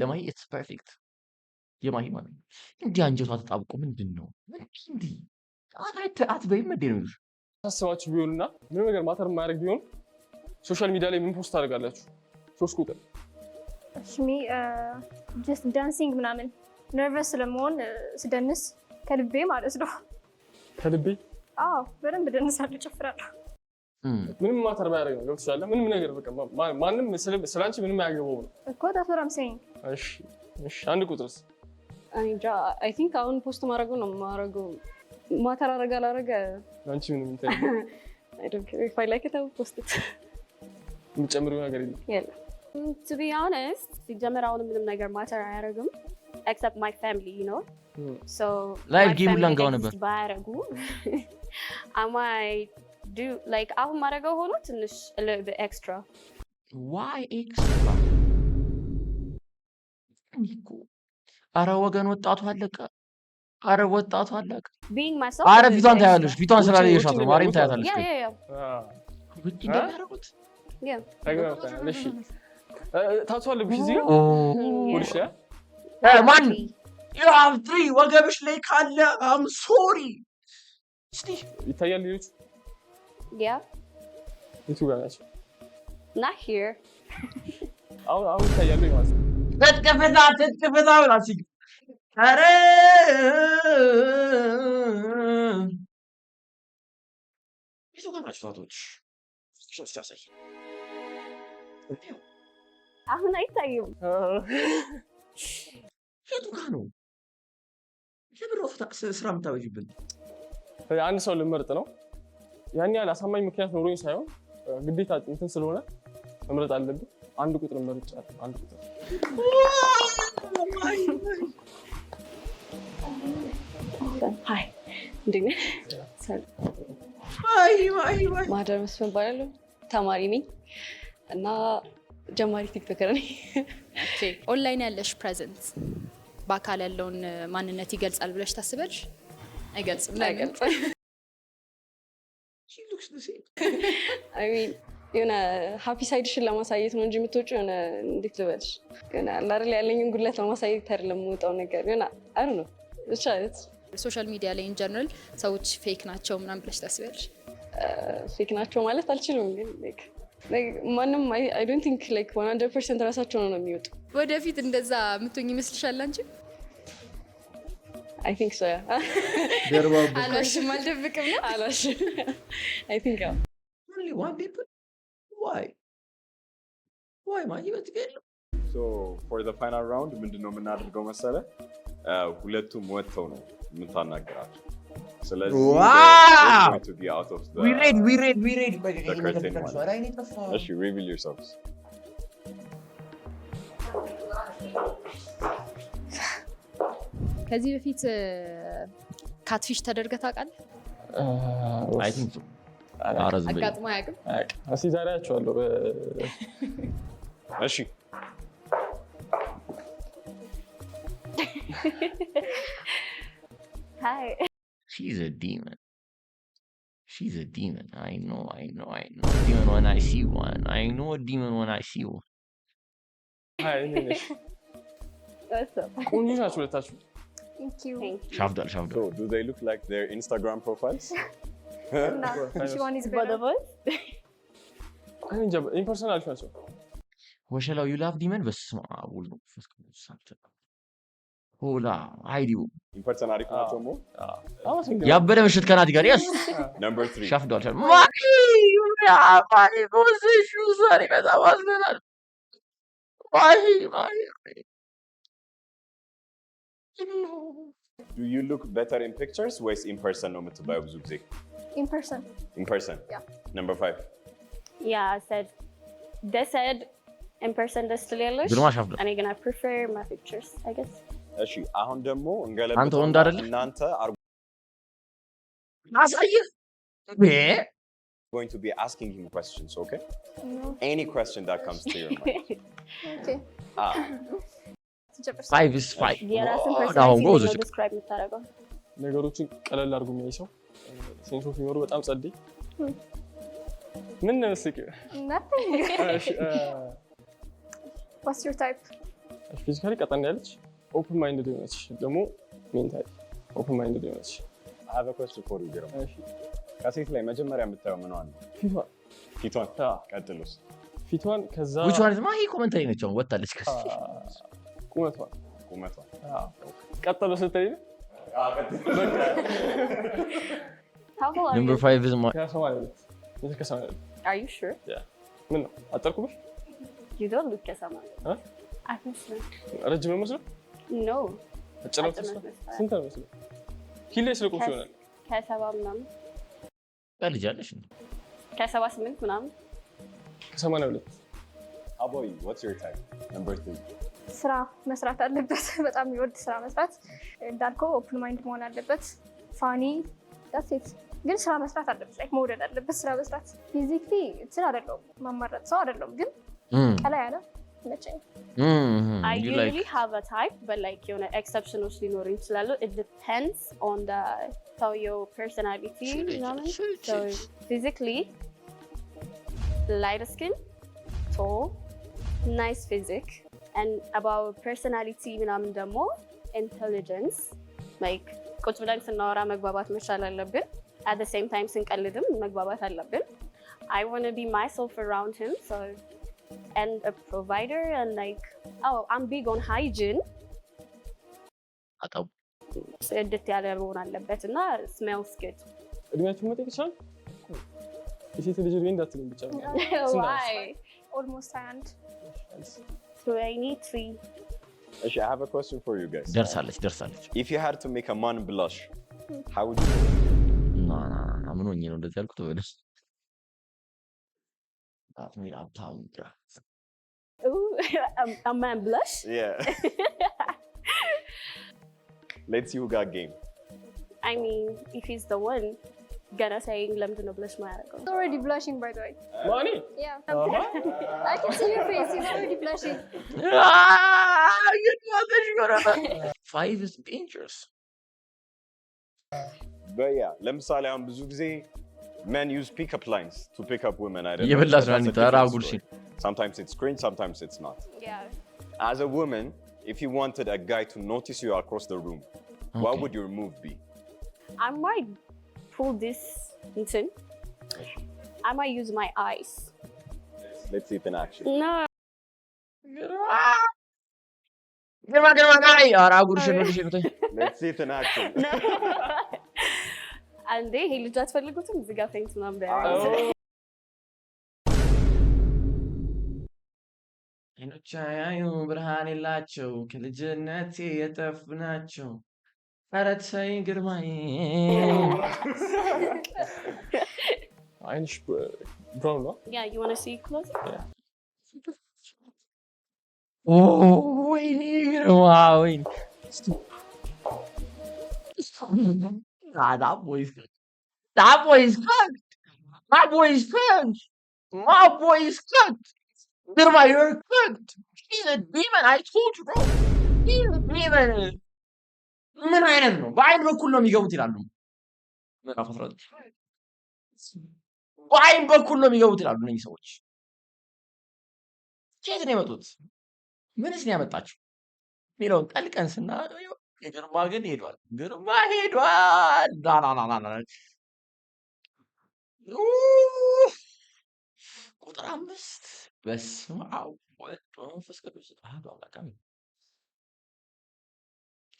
[SPEAKER 1] ለማሂ ኢትስ ፐርፌክት የማሂ ማለት ነው። እንዲህ አንጀቷ አትጣብቁ ምንድነው? እንዲህ አትበይም እንዴ ነው
[SPEAKER 4] ታስባችሁ ቢሆንና ምንም ነገር ማተር የማያደርግ ቢሆን ሶሻል ሚዲያ ላይ ምን ፖስት ታደርጋላችሁ? 3 ቁጥር
[SPEAKER 7] እሺ ጀስት ዳንሲንግ ምናምን ነርቨስ ስለመሆን ስደንስ ከልቤ ማለት ነው።
[SPEAKER 4] ከልቤ
[SPEAKER 7] አዎ በደንብ ደንሳለሁ፣ ጨፍራለሁ።
[SPEAKER 4] ምንም ማተር ባያደርግ ነው ገብቶሻል። ምንም ነገር በቃ ማንም ስላንቺ ምንም አያገባው ነው
[SPEAKER 7] እኮ that's what I'm saying።
[SPEAKER 4] እሺ አንድ ቁጥርስ?
[SPEAKER 5] እንጃ አይ ቲንክ አሁን ፖስት ማድረጉ ነው ማድረጉ ማተር አደረገ አላደረገ አንቺ ምንም እንትን I don't care if I like it I will post it።
[SPEAKER 4] የምትጨምሪው ነገር የለም?
[SPEAKER 6] To be honest ሲጀመር አሁን ምንም ነገር ማተር አያደርግም except my family, you know. So
[SPEAKER 1] live game ላንጋው ነበር
[SPEAKER 6] ባያረጉ I might do like አሁን ማረጋው ሆኖ ትንሽ a little bit extra.
[SPEAKER 1] Why extra? ኒኮ አረ ወገን ወጣቱ አለቀ።
[SPEAKER 6] Being myself
[SPEAKER 1] አረ ፊቷን ታያለሽ። ፊቷን ስላለየሻት ነው ማርያም ታያታለሽ። ውጪ እንደሚያደርጉት
[SPEAKER 4] እሺ ታቷል ቢዚ ወልሽ
[SPEAKER 1] ማን you have 3 ወገብሽ ላይ ካለ I'm sorry እስቲ
[SPEAKER 4] ይታያል ልጅ
[SPEAKER 6] yeah
[SPEAKER 4] እቱ ጋር ናቸው
[SPEAKER 6] not here
[SPEAKER 4] አሁን ይታያል ማለት
[SPEAKER 1] ተጥቀፈታ ብላችሁ አረ እሱ ጋር ናቸው ታቶች ሶስት ያሳይ
[SPEAKER 6] አሁን አይታይም
[SPEAKER 1] የቱ ጋር ነው ለምን ወፍታ ስራ የምታበጅብን?
[SPEAKER 4] አንድ ሰው ልመርጥ ነው። ያን ያህል አሳማኝ ምክንያት ኖሮኝ ሳይሆን ግዴታ እንትን ስለሆነ መምረጥ አለብኝ። አንድ ቁጥር መርጫለሁ። አንድ ቁጥር
[SPEAKER 5] ሃይ እንዴት ነህ? ማህደር መስፍን እባላለሁ። ተማሪ ነኝ እና ጀማሪ ቲክቶከር ነኝ።
[SPEAKER 9] ኦንላይን ያለሽ ፕሬዘንት በአካል ያለውን ማንነት ይገልጻል ብለሽ ታስበልሽ? አይገልጽም።
[SPEAKER 5] የሆነ ሀፒ ሳይድሽን ለማሳየት ነው እንጂ የምትወጪው የሆነ እንዴት ልበልሽ የሆነ አይደል ያለኝን ጉድለት ለማሳየት አይደለም የምወጣው ነገር የሆነ አይ ነው ብቻ
[SPEAKER 9] ሶሻል ሚዲያ ላይ ኢን ጀነራል ሰዎች ፌክ ናቸው ምናምን ብለሽ ታስበልሽ?
[SPEAKER 5] ፌክ ናቸው ማለት አልችልም ግን ማንም አይ ዶንት ቲንክ ላይክ 100% ራሳቸው ነው የሚወጡ።
[SPEAKER 9] ወደፊት እንደዛ የምትሆኝ ይመስልሻል አንቺ?
[SPEAKER 5] I think so. አላሽም አልደብቅም ነው አላሽም I think so.
[SPEAKER 1] Only one people? Why man? You want to get
[SPEAKER 3] So for the final round ምንድነው የምናደርገው መሰለ ሁለቱም ወጥተው ነው የምታናገራቸው ስለዚህ going to be out of the
[SPEAKER 1] we read
[SPEAKER 3] Actually reveal yourselves
[SPEAKER 9] ከዚህ በፊት ካትፊሽ ተደርገህ ታውቃለህ?
[SPEAKER 1] I think so.
[SPEAKER 9] አጋጥሞ አያውቅም?
[SPEAKER 4] እስኪ ዛሬ አያቸዋለሁ።
[SPEAKER 3] እሺ
[SPEAKER 6] Hi.
[SPEAKER 1] She's a demon. I know. Demon when I see one. I know a demon when I see one.
[SPEAKER 4] Hi, Nish.
[SPEAKER 6] What's up?
[SPEAKER 4] ቆንጆ ናችሁ ሁለታችሁ።
[SPEAKER 7] Thank you.
[SPEAKER 1] Shavdal.
[SPEAKER 3] So do they look like their Instagram profiles?
[SPEAKER 7] No, which one is
[SPEAKER 6] Both
[SPEAKER 7] better?
[SPEAKER 6] of us?
[SPEAKER 4] እኔ እንጃ ኢምፐርሰናል አሪፍ ናቸው።
[SPEAKER 1] ወሸላው you love demon በስመ አብ ወልድ መንፈስ ቅዱስ ሆላ አይዲው
[SPEAKER 3] ኢምፐርሰናል አሪፍ ናቸው ሞ
[SPEAKER 1] ያበደ ምሽት ከናቲ ጋር yes
[SPEAKER 3] number 3
[SPEAKER 1] ሻፍዷል ማይ ቦስሹ ዛሬ በጣም አዝነናል ማይ
[SPEAKER 3] Do you look better in pictures ወይስ in person ነው የምትባየው ብዙ ጊዜ?
[SPEAKER 7] In person.
[SPEAKER 3] In person?
[SPEAKER 7] Yeah.
[SPEAKER 3] Number 5.
[SPEAKER 6] Yeah, they said in person ደስ ትላለሽ እኔ ግን I prefer my pictures I guess.
[SPEAKER 3] እሺ አሁን ደግሞ
[SPEAKER 1] አንተ ወንድ አይደል?
[SPEAKER 3] እናንተ
[SPEAKER 1] አሳየህ
[SPEAKER 3] going to be asking him questions, okay?
[SPEAKER 7] No.
[SPEAKER 3] Any question that comes to your mind.
[SPEAKER 7] Okay.
[SPEAKER 1] 5 is 5.
[SPEAKER 6] የራስን
[SPEAKER 1] አሁን
[SPEAKER 6] personality
[SPEAKER 1] ጎዝ
[SPEAKER 6] ነው describe የምታደርገው።
[SPEAKER 4] ነገሮችን ቀለል አድርጎ የሚያይ ሰው ሴንስ ኦፍ ሂውመሩ በጣም ጸዴ ምን ነው እስኪ
[SPEAKER 7] Nothing.
[SPEAKER 4] እሺ
[SPEAKER 7] What's your type?
[SPEAKER 4] ፊዚካሊ ቀጠን ያለች ኦፕን ማይንድድ የሆነች ደግሞ ሜንታሊ ኦፕን ማይንድድ የሆነች
[SPEAKER 3] I have a question for you, Gero.
[SPEAKER 4] እሺ
[SPEAKER 3] ከሴት ላይ መጀመሪያ የምታየው ምንዋን ነው? ፊቷን። ቀጥሎስ?
[SPEAKER 4] ፊቷን ከዛ
[SPEAKER 1] which one is my ኮሜንታሪ ነች አሁን ወጣለች ከዚህ
[SPEAKER 3] ቁመቷን
[SPEAKER 4] ቀጥሎ ስትይ
[SPEAKER 6] How old are
[SPEAKER 1] number
[SPEAKER 6] you?
[SPEAKER 1] 5 is my
[SPEAKER 6] Are you sure?
[SPEAKER 4] ምን ነው አጠርኩብሽ?
[SPEAKER 6] You don't look ከሰማንያ አትመስልም።
[SPEAKER 4] ረጅም ነው መስሎ?
[SPEAKER 6] No.
[SPEAKER 4] አጭር ነው ስንት ነው መስሎ? ኪሎ ስለቆምሽ ይሆናል
[SPEAKER 6] ከሰባ ምናምን
[SPEAKER 1] ልጅ አለሽ
[SPEAKER 6] ከሰባ ስምንት ምናምን
[SPEAKER 4] ከ82
[SPEAKER 3] Aboy, what's your type? Number 3.
[SPEAKER 7] ስራ መስራት አለበት በጣም የሚወድ ስራ መስራት እንዳልከው ኦፕን ማይንድ መሆን አለበት ፋኒ that's it ግን ስራ መስራት አለበት like መውደድ አለበት ስራ መስራት ፊዚክሊ እንትን አይደለም ማማረጥ ሰው አይደለም ግን ቀላ ያለ መቼም
[SPEAKER 6] I usually have a type but like የሆነ ኤክሰፕሽኖች ሊኖሩ ይችላሉ it depends on the how your personality ምናምን so physically light skin tall nice physique and about personality ምናምን ደግሞ intelligence like ቁጭ ብለን ስናወራ መግባባት መቻል አለብን at the same time ስንቀልድም መግባባት አለብን I want to be myself around him so and a provider and like I'm big on hygiene
[SPEAKER 1] አጣው
[SPEAKER 6] ጽድት ያለ መሆን አለበት እና smells good
[SPEAKER 4] እድሜያችሁ መጠየቅ ይችላል የሴት ልጅ እድሜ እንዳትለኝ ብቻ ነው
[SPEAKER 6] why
[SPEAKER 7] almost 21
[SPEAKER 6] 23
[SPEAKER 3] Actually, I have a question for you guys.
[SPEAKER 1] ደርሳለች
[SPEAKER 3] If you had to make a man blush, how would you?
[SPEAKER 1] ና ምን ሆኜ ነው እንደዚህ ያልኩት ወደስ
[SPEAKER 6] a man blush
[SPEAKER 3] Yeah. Let's see who got game.
[SPEAKER 6] I mean if he's the one gonna say ለምንድን ነው blush ማያደርገው
[SPEAKER 7] he's already blushing by the way
[SPEAKER 4] ማኒ
[SPEAKER 7] yeah I can see your face he's already blushing
[SPEAKER 1] 5 is dangerous
[SPEAKER 3] But yeah, ለምሳሌ አሁን ብዙ ጊዜ men use pick-up lines to pick up women. I don't know.
[SPEAKER 1] የበላሽ
[SPEAKER 3] But that's
[SPEAKER 1] ነው
[SPEAKER 3] a different
[SPEAKER 1] ታራጉልሽ
[SPEAKER 3] story. Sometimes it's cringe, sometimes it's not.
[SPEAKER 6] yeah
[SPEAKER 3] As a woman, if you wanted a guy to notice you across the room, what would your move be?
[SPEAKER 6] I might pull this into I might use my eyes
[SPEAKER 3] Let's see it in action.
[SPEAKER 6] no
[SPEAKER 1] ግርማ ጋይ አራጉልሽ ነው ልሽ ነው
[SPEAKER 3] Let's see it in action.
[SPEAKER 5] አንዴ ይሄ ልጅ አትፈልጉትም? እዚህ ጋር ፌንት ምናምን ቢያደርግ
[SPEAKER 1] አይኖች አያዩ ብርሃን የላቸው ከልጅነቴ የጠፉ ናቸው። ኧረ ተይ ግርማዬ
[SPEAKER 4] አይንሽ ብራውን ነው?
[SPEAKER 5] Yeah, you want to see close?
[SPEAKER 1] ወይኔ ግርማ ወይኔ that boy is cooked. That boy is cooked. My boy is cooked. My boy is cooked. Girma, you're cooked. He's a demon. I told you, bro. He's a demon. ምን አይነት ነው? በአይን በኩል ነው የሚገቡት ይላሉ። ምዕራፍ 19 በአይን በኩል ነው የሚገቡት ይላሉ እነዚህ ሰዎች። ከየት ነው የመጡት? ምንስ ነው ያመጣቸው የሚለውን ጠልቀን ስናየው ግርማ ግን ሄዷል። ግርማ ሄዷል። ቁጥር 5 በስመ አብ ወወልድ ወመንፈስ ቅዱስ አሐዱ አምላክ አሜን።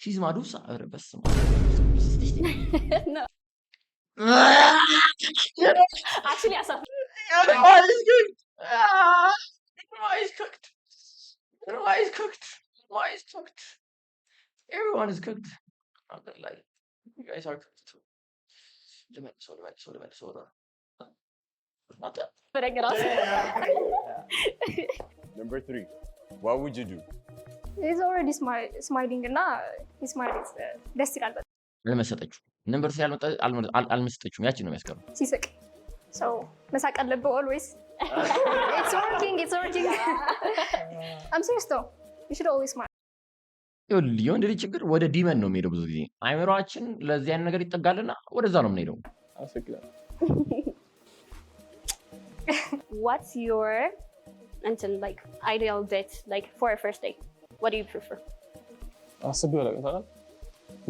[SPEAKER 1] ሺዝ ማዱሳ ኧረ በስመ አብ
[SPEAKER 5] No. Actually, I saw.
[SPEAKER 1] Grandma is cooked. Grandma is cooked. Grandma is cooked. Grandma is cooked. Everyone is cooked. I'm not like you guys are cooked too. Soda. Not that.
[SPEAKER 5] But I get off.
[SPEAKER 3] Number 3. What would you do?
[SPEAKER 7] He's already smiling እና he smiling ደስ ይላል በጣም
[SPEAKER 1] ለመሰጠችው ነምበር 3 ያልመጣ አልመሰጠችውም። ያቺ ነው የሚያስቀረው
[SPEAKER 7] ሲስቅ ሰው መሳቅ አለበት always. It's working. I'm serious though. You should always smile.
[SPEAKER 1] ይኸውልህ የወንድ ልጅ ችግር ወደ ዲመን ነው የሚሄደው። ብዙ ጊዜ አይምሮአችን ለዚህ አይነት ነገር ይጠጋልና ወደዛ ነው የምንሄደው።
[SPEAKER 5] What's your until like ideal date like for a first date? What do you prefer?
[SPEAKER 4] አስቤው አላውቅም ታውቃለህ።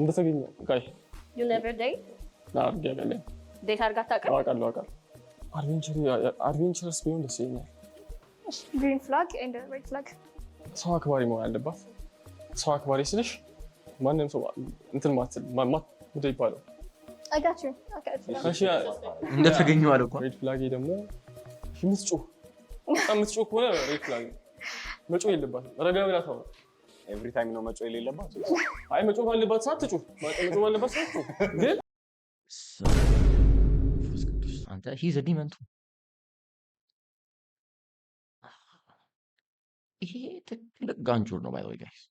[SPEAKER 4] እንደተገኘ ጋይ
[SPEAKER 5] You never date?
[SPEAKER 4] አድርጌያለሁ።
[SPEAKER 5] ዴት አድርጋ አታውቅም?
[SPEAKER 4] አውቃለሁ። አድቬንቸርስ ቢሆን ደስ ይለኛል።
[SPEAKER 7] Green flag and red flag.
[SPEAKER 4] ሰው አክባሪ መሆን አለባት። ሰው አክባሪ ስልሽ ማንም ሰው እንትን ምንድን ይባለው?
[SPEAKER 7] I got you.
[SPEAKER 4] እሺ
[SPEAKER 1] እንደተገኘው አለ እኮ።
[SPEAKER 4] ሬድ ፍላግ ደግሞ የምትጮህ ከሆነ ሬድ ፍላግ መጮህ የለባትም። ረጋ ብላ ታው
[SPEAKER 3] ኤቭሪ ታይም ነው መጮህ የሌለባት።
[SPEAKER 4] አይ መጮህ ባለባት ሰዓት ትጮህ፣ መጮህ ባለባት ሰዓት ትጮህ። ግን
[SPEAKER 1] አንተ ሂዝ አ ዲመን ቱ ይሄ ትልቅ ጋንጆር ነው ባይ ዘ ወይ ጋይስ።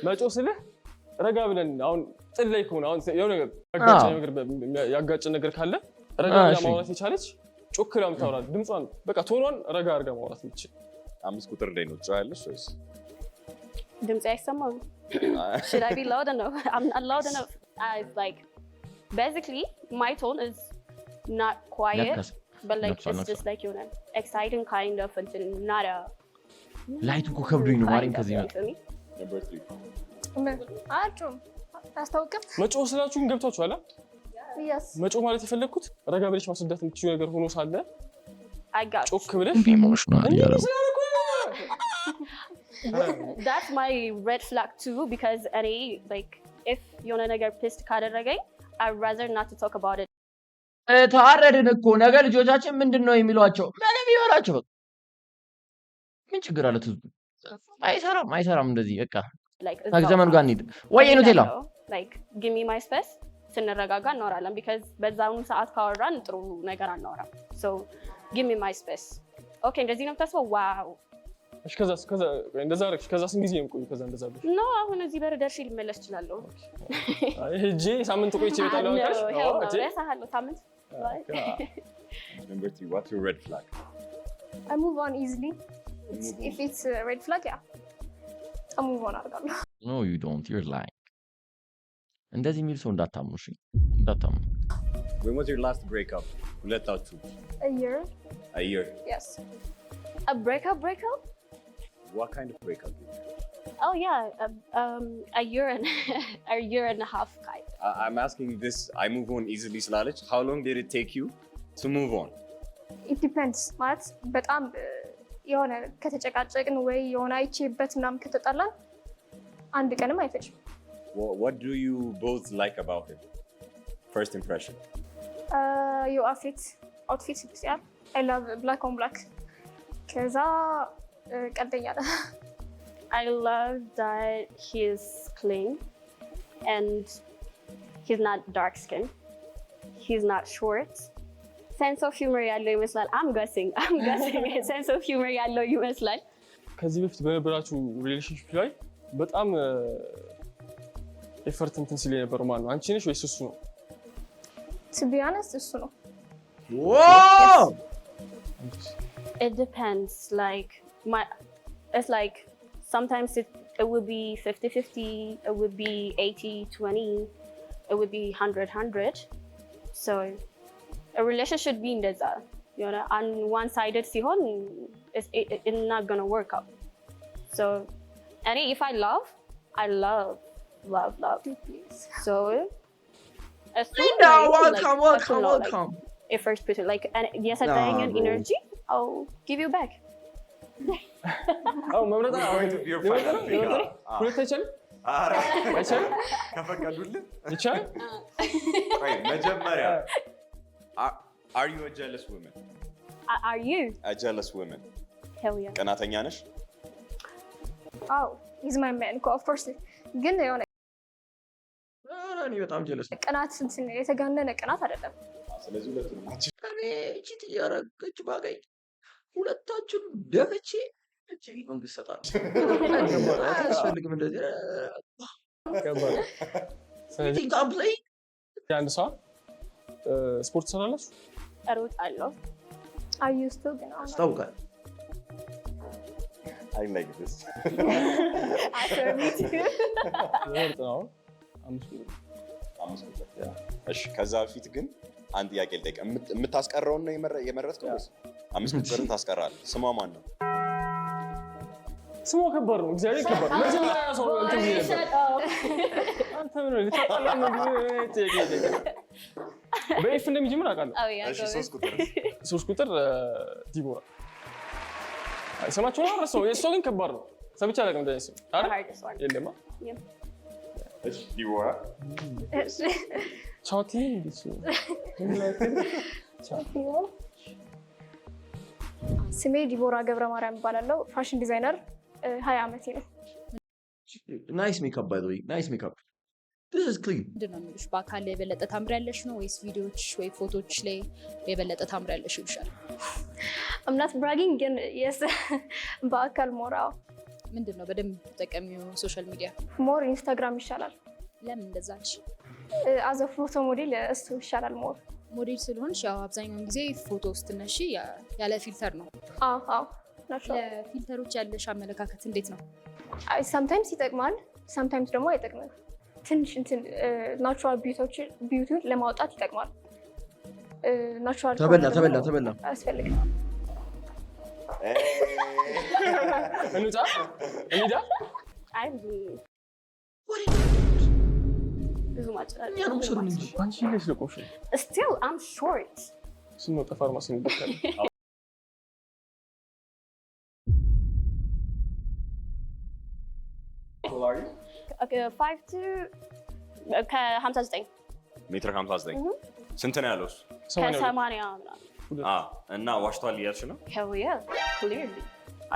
[SPEAKER 4] መጮህ ስልህ ረጋ ብለን አሁን ጥል ላይ ከሆነ አሁን የሆነ ያጋጭ ነገር ካለ ረጋ ብላ ማውራት የቻለች ጮክ ብላ የምታወራ ድምጿን በቃ ቶኗን ረጋ አድርጋ ማውራት የምትችል
[SPEAKER 3] 5 ቁጥር ላይ ነው ጮህ ያለሽ ወይስ
[SPEAKER 5] ድምጽ አይሰማም? Should I be loud enough? I'm not loud enough. Like basically my tone is not quiet, but like it's just like you know exciting kind of until not a
[SPEAKER 1] ላይቱ እኮ ከብዶኝ ነው ማሪን ከዚህ ነው።
[SPEAKER 3] Number 3.
[SPEAKER 7] አጩም አስታውቅም
[SPEAKER 4] መጮህ ስላችሁ ግን ገብታችኋል?
[SPEAKER 7] Yes.
[SPEAKER 4] መጮህ ማለት የፈለኩት ረጋ ብለሽ ማስረዳት የምትችይው ነገር ሆኖ ሳለ
[SPEAKER 5] I got
[SPEAKER 4] ጮክ ብለሽ
[SPEAKER 1] ኢሞሽናል ያለው
[SPEAKER 5] That's my red flag too because any like if የሆነ ነገር ፒስት ካደረገኝ I'd rather not to talk about it.
[SPEAKER 1] ታረድን እኮ ነገ ልጆቻችን ምንድነው የሚሏቸው? ምንም ይበላቸው በቃ ምን ችግር አለ? ትዙ አይሰራም እንደዚህ በቃ
[SPEAKER 5] Like
[SPEAKER 1] ከዘመኑ ጋር እንሂድ ወይ ኑቴላ
[SPEAKER 5] like give me my space ስንረጋጋ እናወራለን because በዛውን ሰዓት ካወራን ጥሩ ነገር አናወራም. So give me my space. Okay እንደዚህ ነው የምታስበው? ዋው
[SPEAKER 4] እሺ ከዛ እንደዛ አደረግሽ ከዛ ስንት ጊዜ የምቆዩ ከዛ እንደዛ ብለሽ
[SPEAKER 5] ነው አሁን እዚህ በር ደርሼ ልመለስ እችላለሁ።
[SPEAKER 4] አይ ሄጄ ሳምንት ቆይቼ እመጣለሁ አልካሽ?
[SPEAKER 5] እረሳሃለሁ ሳምንት።
[SPEAKER 3] Number 3. What's your red flag?
[SPEAKER 7] I move on easily. If it's a red flag, yeah. I move on አድርጋለሁ።
[SPEAKER 1] No you don't, you're lying. እንደዚህ የሚል ሰው እንዳታምኑ እሺ፣ እንዳታምኑ።
[SPEAKER 3] When was your last breakup? ሁለታችሁ?
[SPEAKER 7] A year.
[SPEAKER 3] A year.
[SPEAKER 7] Yes.
[SPEAKER 5] A breakup?
[SPEAKER 3] What kind of breakup?
[SPEAKER 5] Oh yeah, a year and a half kind.
[SPEAKER 3] I'm asking this. I move on easily ስላለች how long did it take you to move on?
[SPEAKER 7] It depends. ማለት በጣም የሆነ ከተጨቃጨቅን ወይ የሆነ አይቼበት ምናምን ከተጣላን አንድ ቀንም አይፈጅም።
[SPEAKER 3] What do you both like about him? First impression.
[SPEAKER 7] Your outfit spécial. I love black on black. ከዛ ቀጥኛ
[SPEAKER 6] I love that he's clean and he's not dark skinned. He's not short. Sense of humor ያለው ይመስላል. I'm guessing sense of humor ያለው ይመስላል።
[SPEAKER 4] ከዚህ በፊት በነበራችሁ ሪሌሽንሺፕ ላይ በጣም ኤፈርት እንትን ሲል የነበረው ማን ነው? አንቺ ነሽ ወይስ እሱ ነው?
[SPEAKER 7] To be honest, እሱ ነው።
[SPEAKER 1] Whoa!
[SPEAKER 6] It depends. It's like sometimes it would be 50-50, it would be 80-20, it would be 100-100. So a relationship should be እንደዛ የሆነ on one-sided ሲሆን it's not gonna work out. So if I love. So
[SPEAKER 1] welcome.
[SPEAKER 6] If first put it like የሰጠኝ energy, I'll give you back.
[SPEAKER 4] መምረጥ ሁለት አይቻልም? አይቻልም?
[SPEAKER 3] ከፈቀዱልን
[SPEAKER 4] ይቻላል?
[SPEAKER 3] መጀመሪያ are you a jealous woman?
[SPEAKER 6] Are you?
[SPEAKER 3] A jealous woman?
[SPEAKER 6] Hell yeah.
[SPEAKER 3] ቀናተኛ ነሽ?
[SPEAKER 7] Oh, he's my man. Of course. ግን የሆነ
[SPEAKER 1] እኔ በጣም ጀለስ
[SPEAKER 7] ቅናት የተጋነነ ቅናት አይደለም።
[SPEAKER 3] ስለዚህ ሁለቱንም ናቸው።
[SPEAKER 1] እኔ ቺት እያደረገች ባገኝ ሁለታችሁን ደፍቼ መንግስት ሰጣለሁ። አያስፈልግም እንደዚህ።
[SPEAKER 4] ስለዚህ አንድ ሰው ስፖርት ትሰራላችሁ?
[SPEAKER 6] እሮጣለሁ።
[SPEAKER 7] I used to ግን አሁን
[SPEAKER 1] ያስታውቃል።
[SPEAKER 3] I like this.
[SPEAKER 7] after me too.
[SPEAKER 4] ነው
[SPEAKER 3] 5 ቁጥር። እሺ ከዛ በፊት ግን አንድ ጥያቄ ልጠይቅ። የምታስቀረውን ነው የመረጥከው ወይስ 5 ቁጥርን ታስቀራለህ? ስሟ ማን ነው?
[SPEAKER 4] ስሟ ከባድ ነው። እግዚአብሔር ከባድ ነው። መጀመሪያ ሰው እንትን ነበር። አንተ ምን ልታጣላ ነው? በኤፍ እንደሚጀምር አውቃለሁ።
[SPEAKER 3] እሺ 3 ቁጥር
[SPEAKER 4] ዲቦራ። ስማቸውን አረሳው። የእሷ ግን ከባድ ነው። ሰምቼ አላውቅም እንደዚህ ስም አይደል? የለማ
[SPEAKER 3] እሺ ዲቦራ
[SPEAKER 4] ቻውቲ እንዴት
[SPEAKER 7] ስሜ ዲቦራ ገብረ ማርያም እባላለሁ። ፋሽን ዲዛይነር 20 ዓመቴ ነው።
[SPEAKER 1] ናይስ ሜካፕ ባይ ዘ ዌይ ናይስ ሜካፕ this is clean
[SPEAKER 9] ምንድን ነው የሚሉሽ? በአካል የበለጠ ታምሪያለሽ ነው ወይስ ቪዲዮዎች ወይ ፎቶዎች ላይ የበለጠ ታምሪያለሽ ይሉሻል?
[SPEAKER 7] I'm not bragging ግን yes በአካል ሞራው
[SPEAKER 9] ምንድን ነው በደንብ ተጠቀሚው ሶሻል ሚዲያ?
[SPEAKER 7] ሞር ኢንስታግራም ይሻላል።
[SPEAKER 9] ለምን እንደዛ አልሽ?
[SPEAKER 7] አዘ ፎቶ ሞዴል እሱ ይሻላል ሞር።
[SPEAKER 9] ሞዴል ስለሆንሽ ያው አብዛኛውን ጊዜ ፎቶ ስትነሺ ያለ ፊልተር ነው።
[SPEAKER 7] አዎ
[SPEAKER 9] ለፊልተሮች ያለሽ አመለካከት እንዴት ነው?
[SPEAKER 7] sometimes ይጠቅማል፣ sometimes ደግሞ አይጠቅምም። ትንሽ እንትን ናቹራል ቢዩቲውን ለማውጣት ይጠቅማል። ናቹራል
[SPEAKER 1] ተበላ
[SPEAKER 7] አያስፈልግም።
[SPEAKER 4] እንውጣ እንሂዳ።
[SPEAKER 6] አይ ብዙ ማጭራል
[SPEAKER 1] ያንም ሰሩን እንጂ
[SPEAKER 4] አንቺ ልጅ ለቆሽ
[SPEAKER 6] still I'm short.
[SPEAKER 4] ስንወጣ ፋርማሲ እንበካለን።
[SPEAKER 6] Okay, 5'2"
[SPEAKER 3] 1.59 ስንት ነው ያለው እሱ? እና ዋሽቷል እያልሽ ነው?
[SPEAKER 6] Hell yeah, clearly.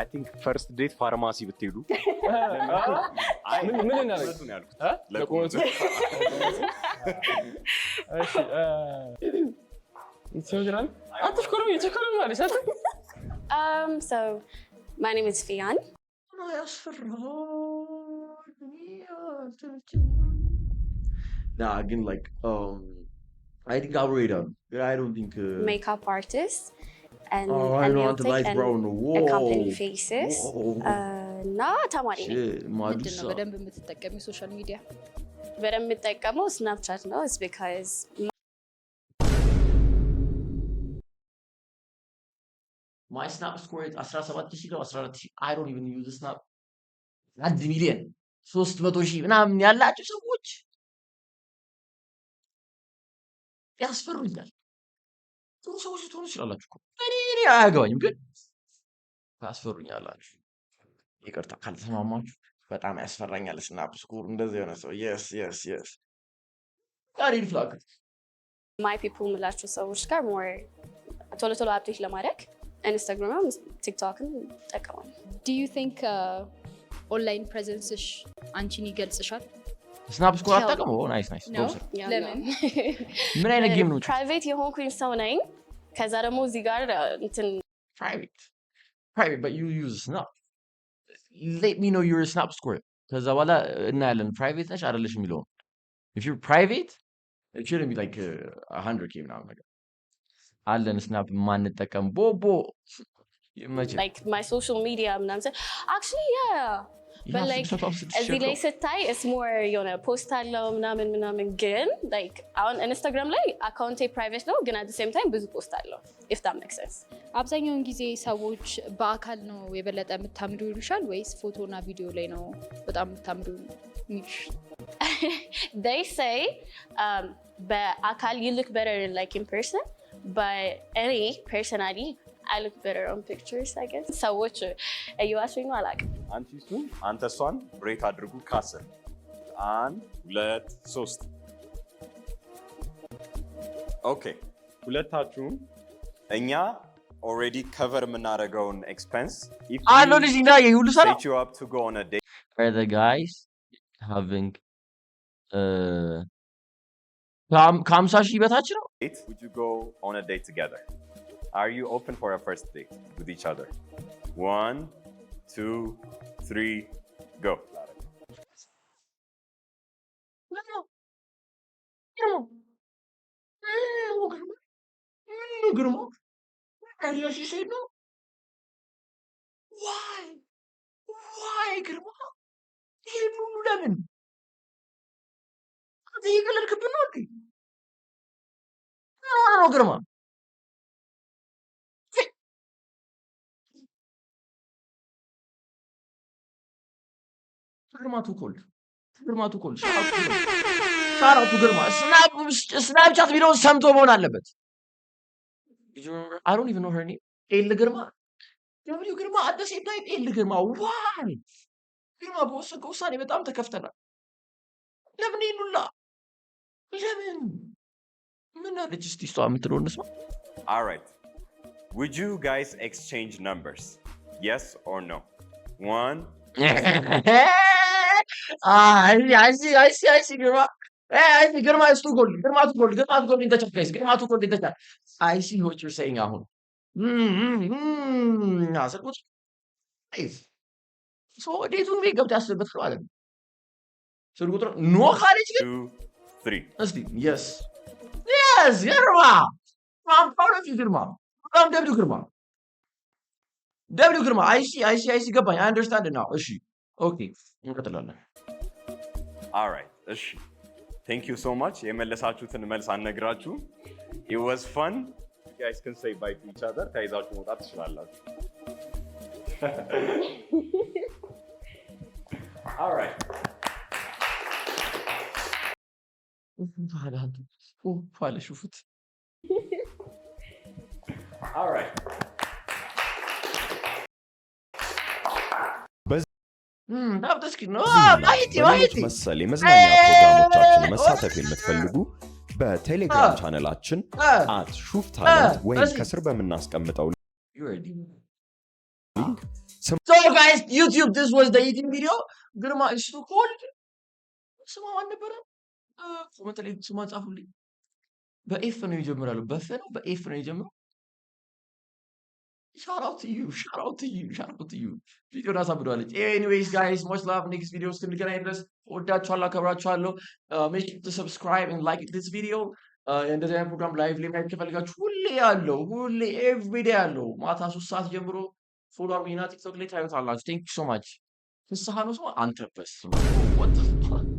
[SPEAKER 3] I think first date ፋርማሲ ብትሄዱ
[SPEAKER 4] ምን እናደርግ
[SPEAKER 3] ነው ያልኩት?
[SPEAKER 4] ለቆመቱ እሺ ይችላል አትሽኮሩ ይችላል ማለት ነው።
[SPEAKER 6] So my name is Fian.
[SPEAKER 1] Nah, again, like, I think I'll rate him. I don't think.
[SPEAKER 6] Makeup artist and
[SPEAKER 1] I know the lights brown.
[SPEAKER 6] A company faces. Na tamari.
[SPEAKER 9] ምንድን ነው በደንብ የምትጠቀሚው ሶሻል ሚዲያ?
[SPEAKER 6] በደንብ የምጠቀመው ስናፕቻት ነው። It's because
[SPEAKER 1] my snap score is 17,000 or 14,000. I don't even use the snap. 1 ሚሊዮን 300,000 ምናምን ያላችሁ ሰዎች ያስፈሩኛል። ጥሩ ሰዎች ልትሆኑ ትችላላችሁ እኮ እኔ አያገባኝም፣ ግን ታስፈሩኛላችሁ። ይቅርታ ካልተስማማችሁ በጣም ያስፈራኛል። ስናፕ ስኩር እንደዚህ የሆነ ሰው የስ የስ የስ ሪድ ፍላግ
[SPEAKER 6] ማይ ፒፕል ምላችሁ ሰዎች ጋር ሞር ቶሎ ቶሎ አፕዴት ለማድረግ ኢንስታግራም ቲክቶክን ጠቀማል።
[SPEAKER 9] ዱ ዩ ቲንክ ኦንላይን ፕሬዘንስሽ አንቺን ይገልጽሻል?
[SPEAKER 1] ስናፕ ስኩር አጠቀሙ ናይስ ናይስ
[SPEAKER 9] ለምን
[SPEAKER 1] ምን አይነት ጌም ነው?
[SPEAKER 6] ፕራይቬት የሆንኩኝ ሰው ነኝ። ከዛ ደግሞ እዚህ ጋር እንትን
[SPEAKER 1] private but you use snap let me know you're a snap square ከዛ በኋላ እናያለን private ነሽ አይደለሽ የሚለው if you're private it shouldn't be like 100k ምናምን ነገር አለን snap ማንጠቀም ቦቦ
[SPEAKER 6] like my social media ምናምን actually yeah but like እዚህ ላይ ስታይ it's more የሆነ ፖስት አለው ምናምን ግን like አሁን ኢንስታግራም ላይ አካውንቴ ፕራይቬት ነው ግን at the same time ብዙ ፖስት አለው if that makes sense።
[SPEAKER 9] አብዛኛውን ጊዜ ሰዎች በአካል ነው የበለጠ የምታምዱ ይሉሻል ወይስ ፎቶና ቪዲዮ ላይ ነው በጣም የምታምዱ ይሉሽ?
[SPEAKER 6] they say በአካል you look better like in person but any personally I look better on pictures I guess ሰዎች እየዋሹኝ ነው አላውቅም።
[SPEAKER 3] አንቺ እሱን አንተ እሷን ብሬክ አድርጉ ከአስር 1 2 3 ኦኬ ሁለታችሁም እኛ ኦልሬዲ ከቨር የምናደርገውን ኤክስፔንስ
[SPEAKER 1] አሎ ልጅ እና የሁሉ ሰራ
[SPEAKER 3] set you up to go on a date
[SPEAKER 1] are the guys having ከ50 ሺህ በታች ነው?
[SPEAKER 3] would you go on a date together? Are you open for a first date with each other? 1 2 3 go.
[SPEAKER 1] Grandma? And yes, she said no. Why? Why, Grandma? lemon. You can look at the no, Grandma. Grandma too cold. Grandma too cold. Shout out to Grandma. Snapchat video ሰምቶ መሆን አለበት። Did you remember? I don't even know her name. ኤል ግርማ ደብሊው ግርማ at the same time ኤል ግርማ why? ግርማ በወሰንከው ውሳኔ በጣም ተከፍተናል። ለምን ይሉላ? ለምን? ምን አለች እስቲ እሷ የምትለው እንስማ።
[SPEAKER 3] All right. Would you guys exchange numbers? Yes or no? 1
[SPEAKER 1] I see ግርማ ግርማ is too cold. ግርማ too cold in the chat guys. ግርማ too cold in the chat. I see what you're saying አሁን አሰልኩት ሶ ዴቱን ቤት ገብታ ያስብበት ነው አይደል? ስልክ ቁጥር ኖ ካለች ግን
[SPEAKER 3] 2 3
[SPEAKER 1] እስቲ yes ግርማ I'm proud of you ግርማ በጣም ደብሊው ግርማ I see ገባኝ I understand it now እሺ ኦኬ እንቀጥላለን
[SPEAKER 3] all right እሺ thank you so much የመለሳችሁትን መልስ አነግራችሁ it was fun you guys can say bye to each other ታይዛችሁ መውጣት ትችላላችሁ all right
[SPEAKER 1] ፋለ ሹፉት
[SPEAKER 3] all right
[SPEAKER 2] መሰል የመዝናኛ ፕሮግራሞቻችን መሳተፍ የምትፈልጉ በቴሌግራም ቻናላችን @ሹፍታለንት ወይም ከስር በምናስቀምጠው ሊንክ
[SPEAKER 1] So guys, YouTube, this was the eating video. ግርማ is too cold. ስሟ ማን ነበረ? ኮመንት ላይ ስሟን ጻፉልኝ። በኤፍ ነው ይጀምራሉ። በፍ ነው በኤፍ ነው ይጀምራሉ። Shout out to you. ቪዲዮን አሳብደዋለች። Anyways guys, much love. Next video እስክንገናኝ ድረስ ወዳችኋለሁ፣ አከብራችኋለሁ። Make sure to subscribe and like this video. እንደዚህ አይነት ፕሮግራም ላይቭ ላይ ማየት ከፈልጋችሁ ሁሌ ኤቭሪዴይ ያለው ማታ 3 ሰዓት ጀምሮ ፎሎ አድርጉኝና ቲክቶክ ላይ ታዩታላችሁ። ቴንክ ዩ ሶ ማች። ፍስሐ ነው ስሙ አንተ በስመ አብ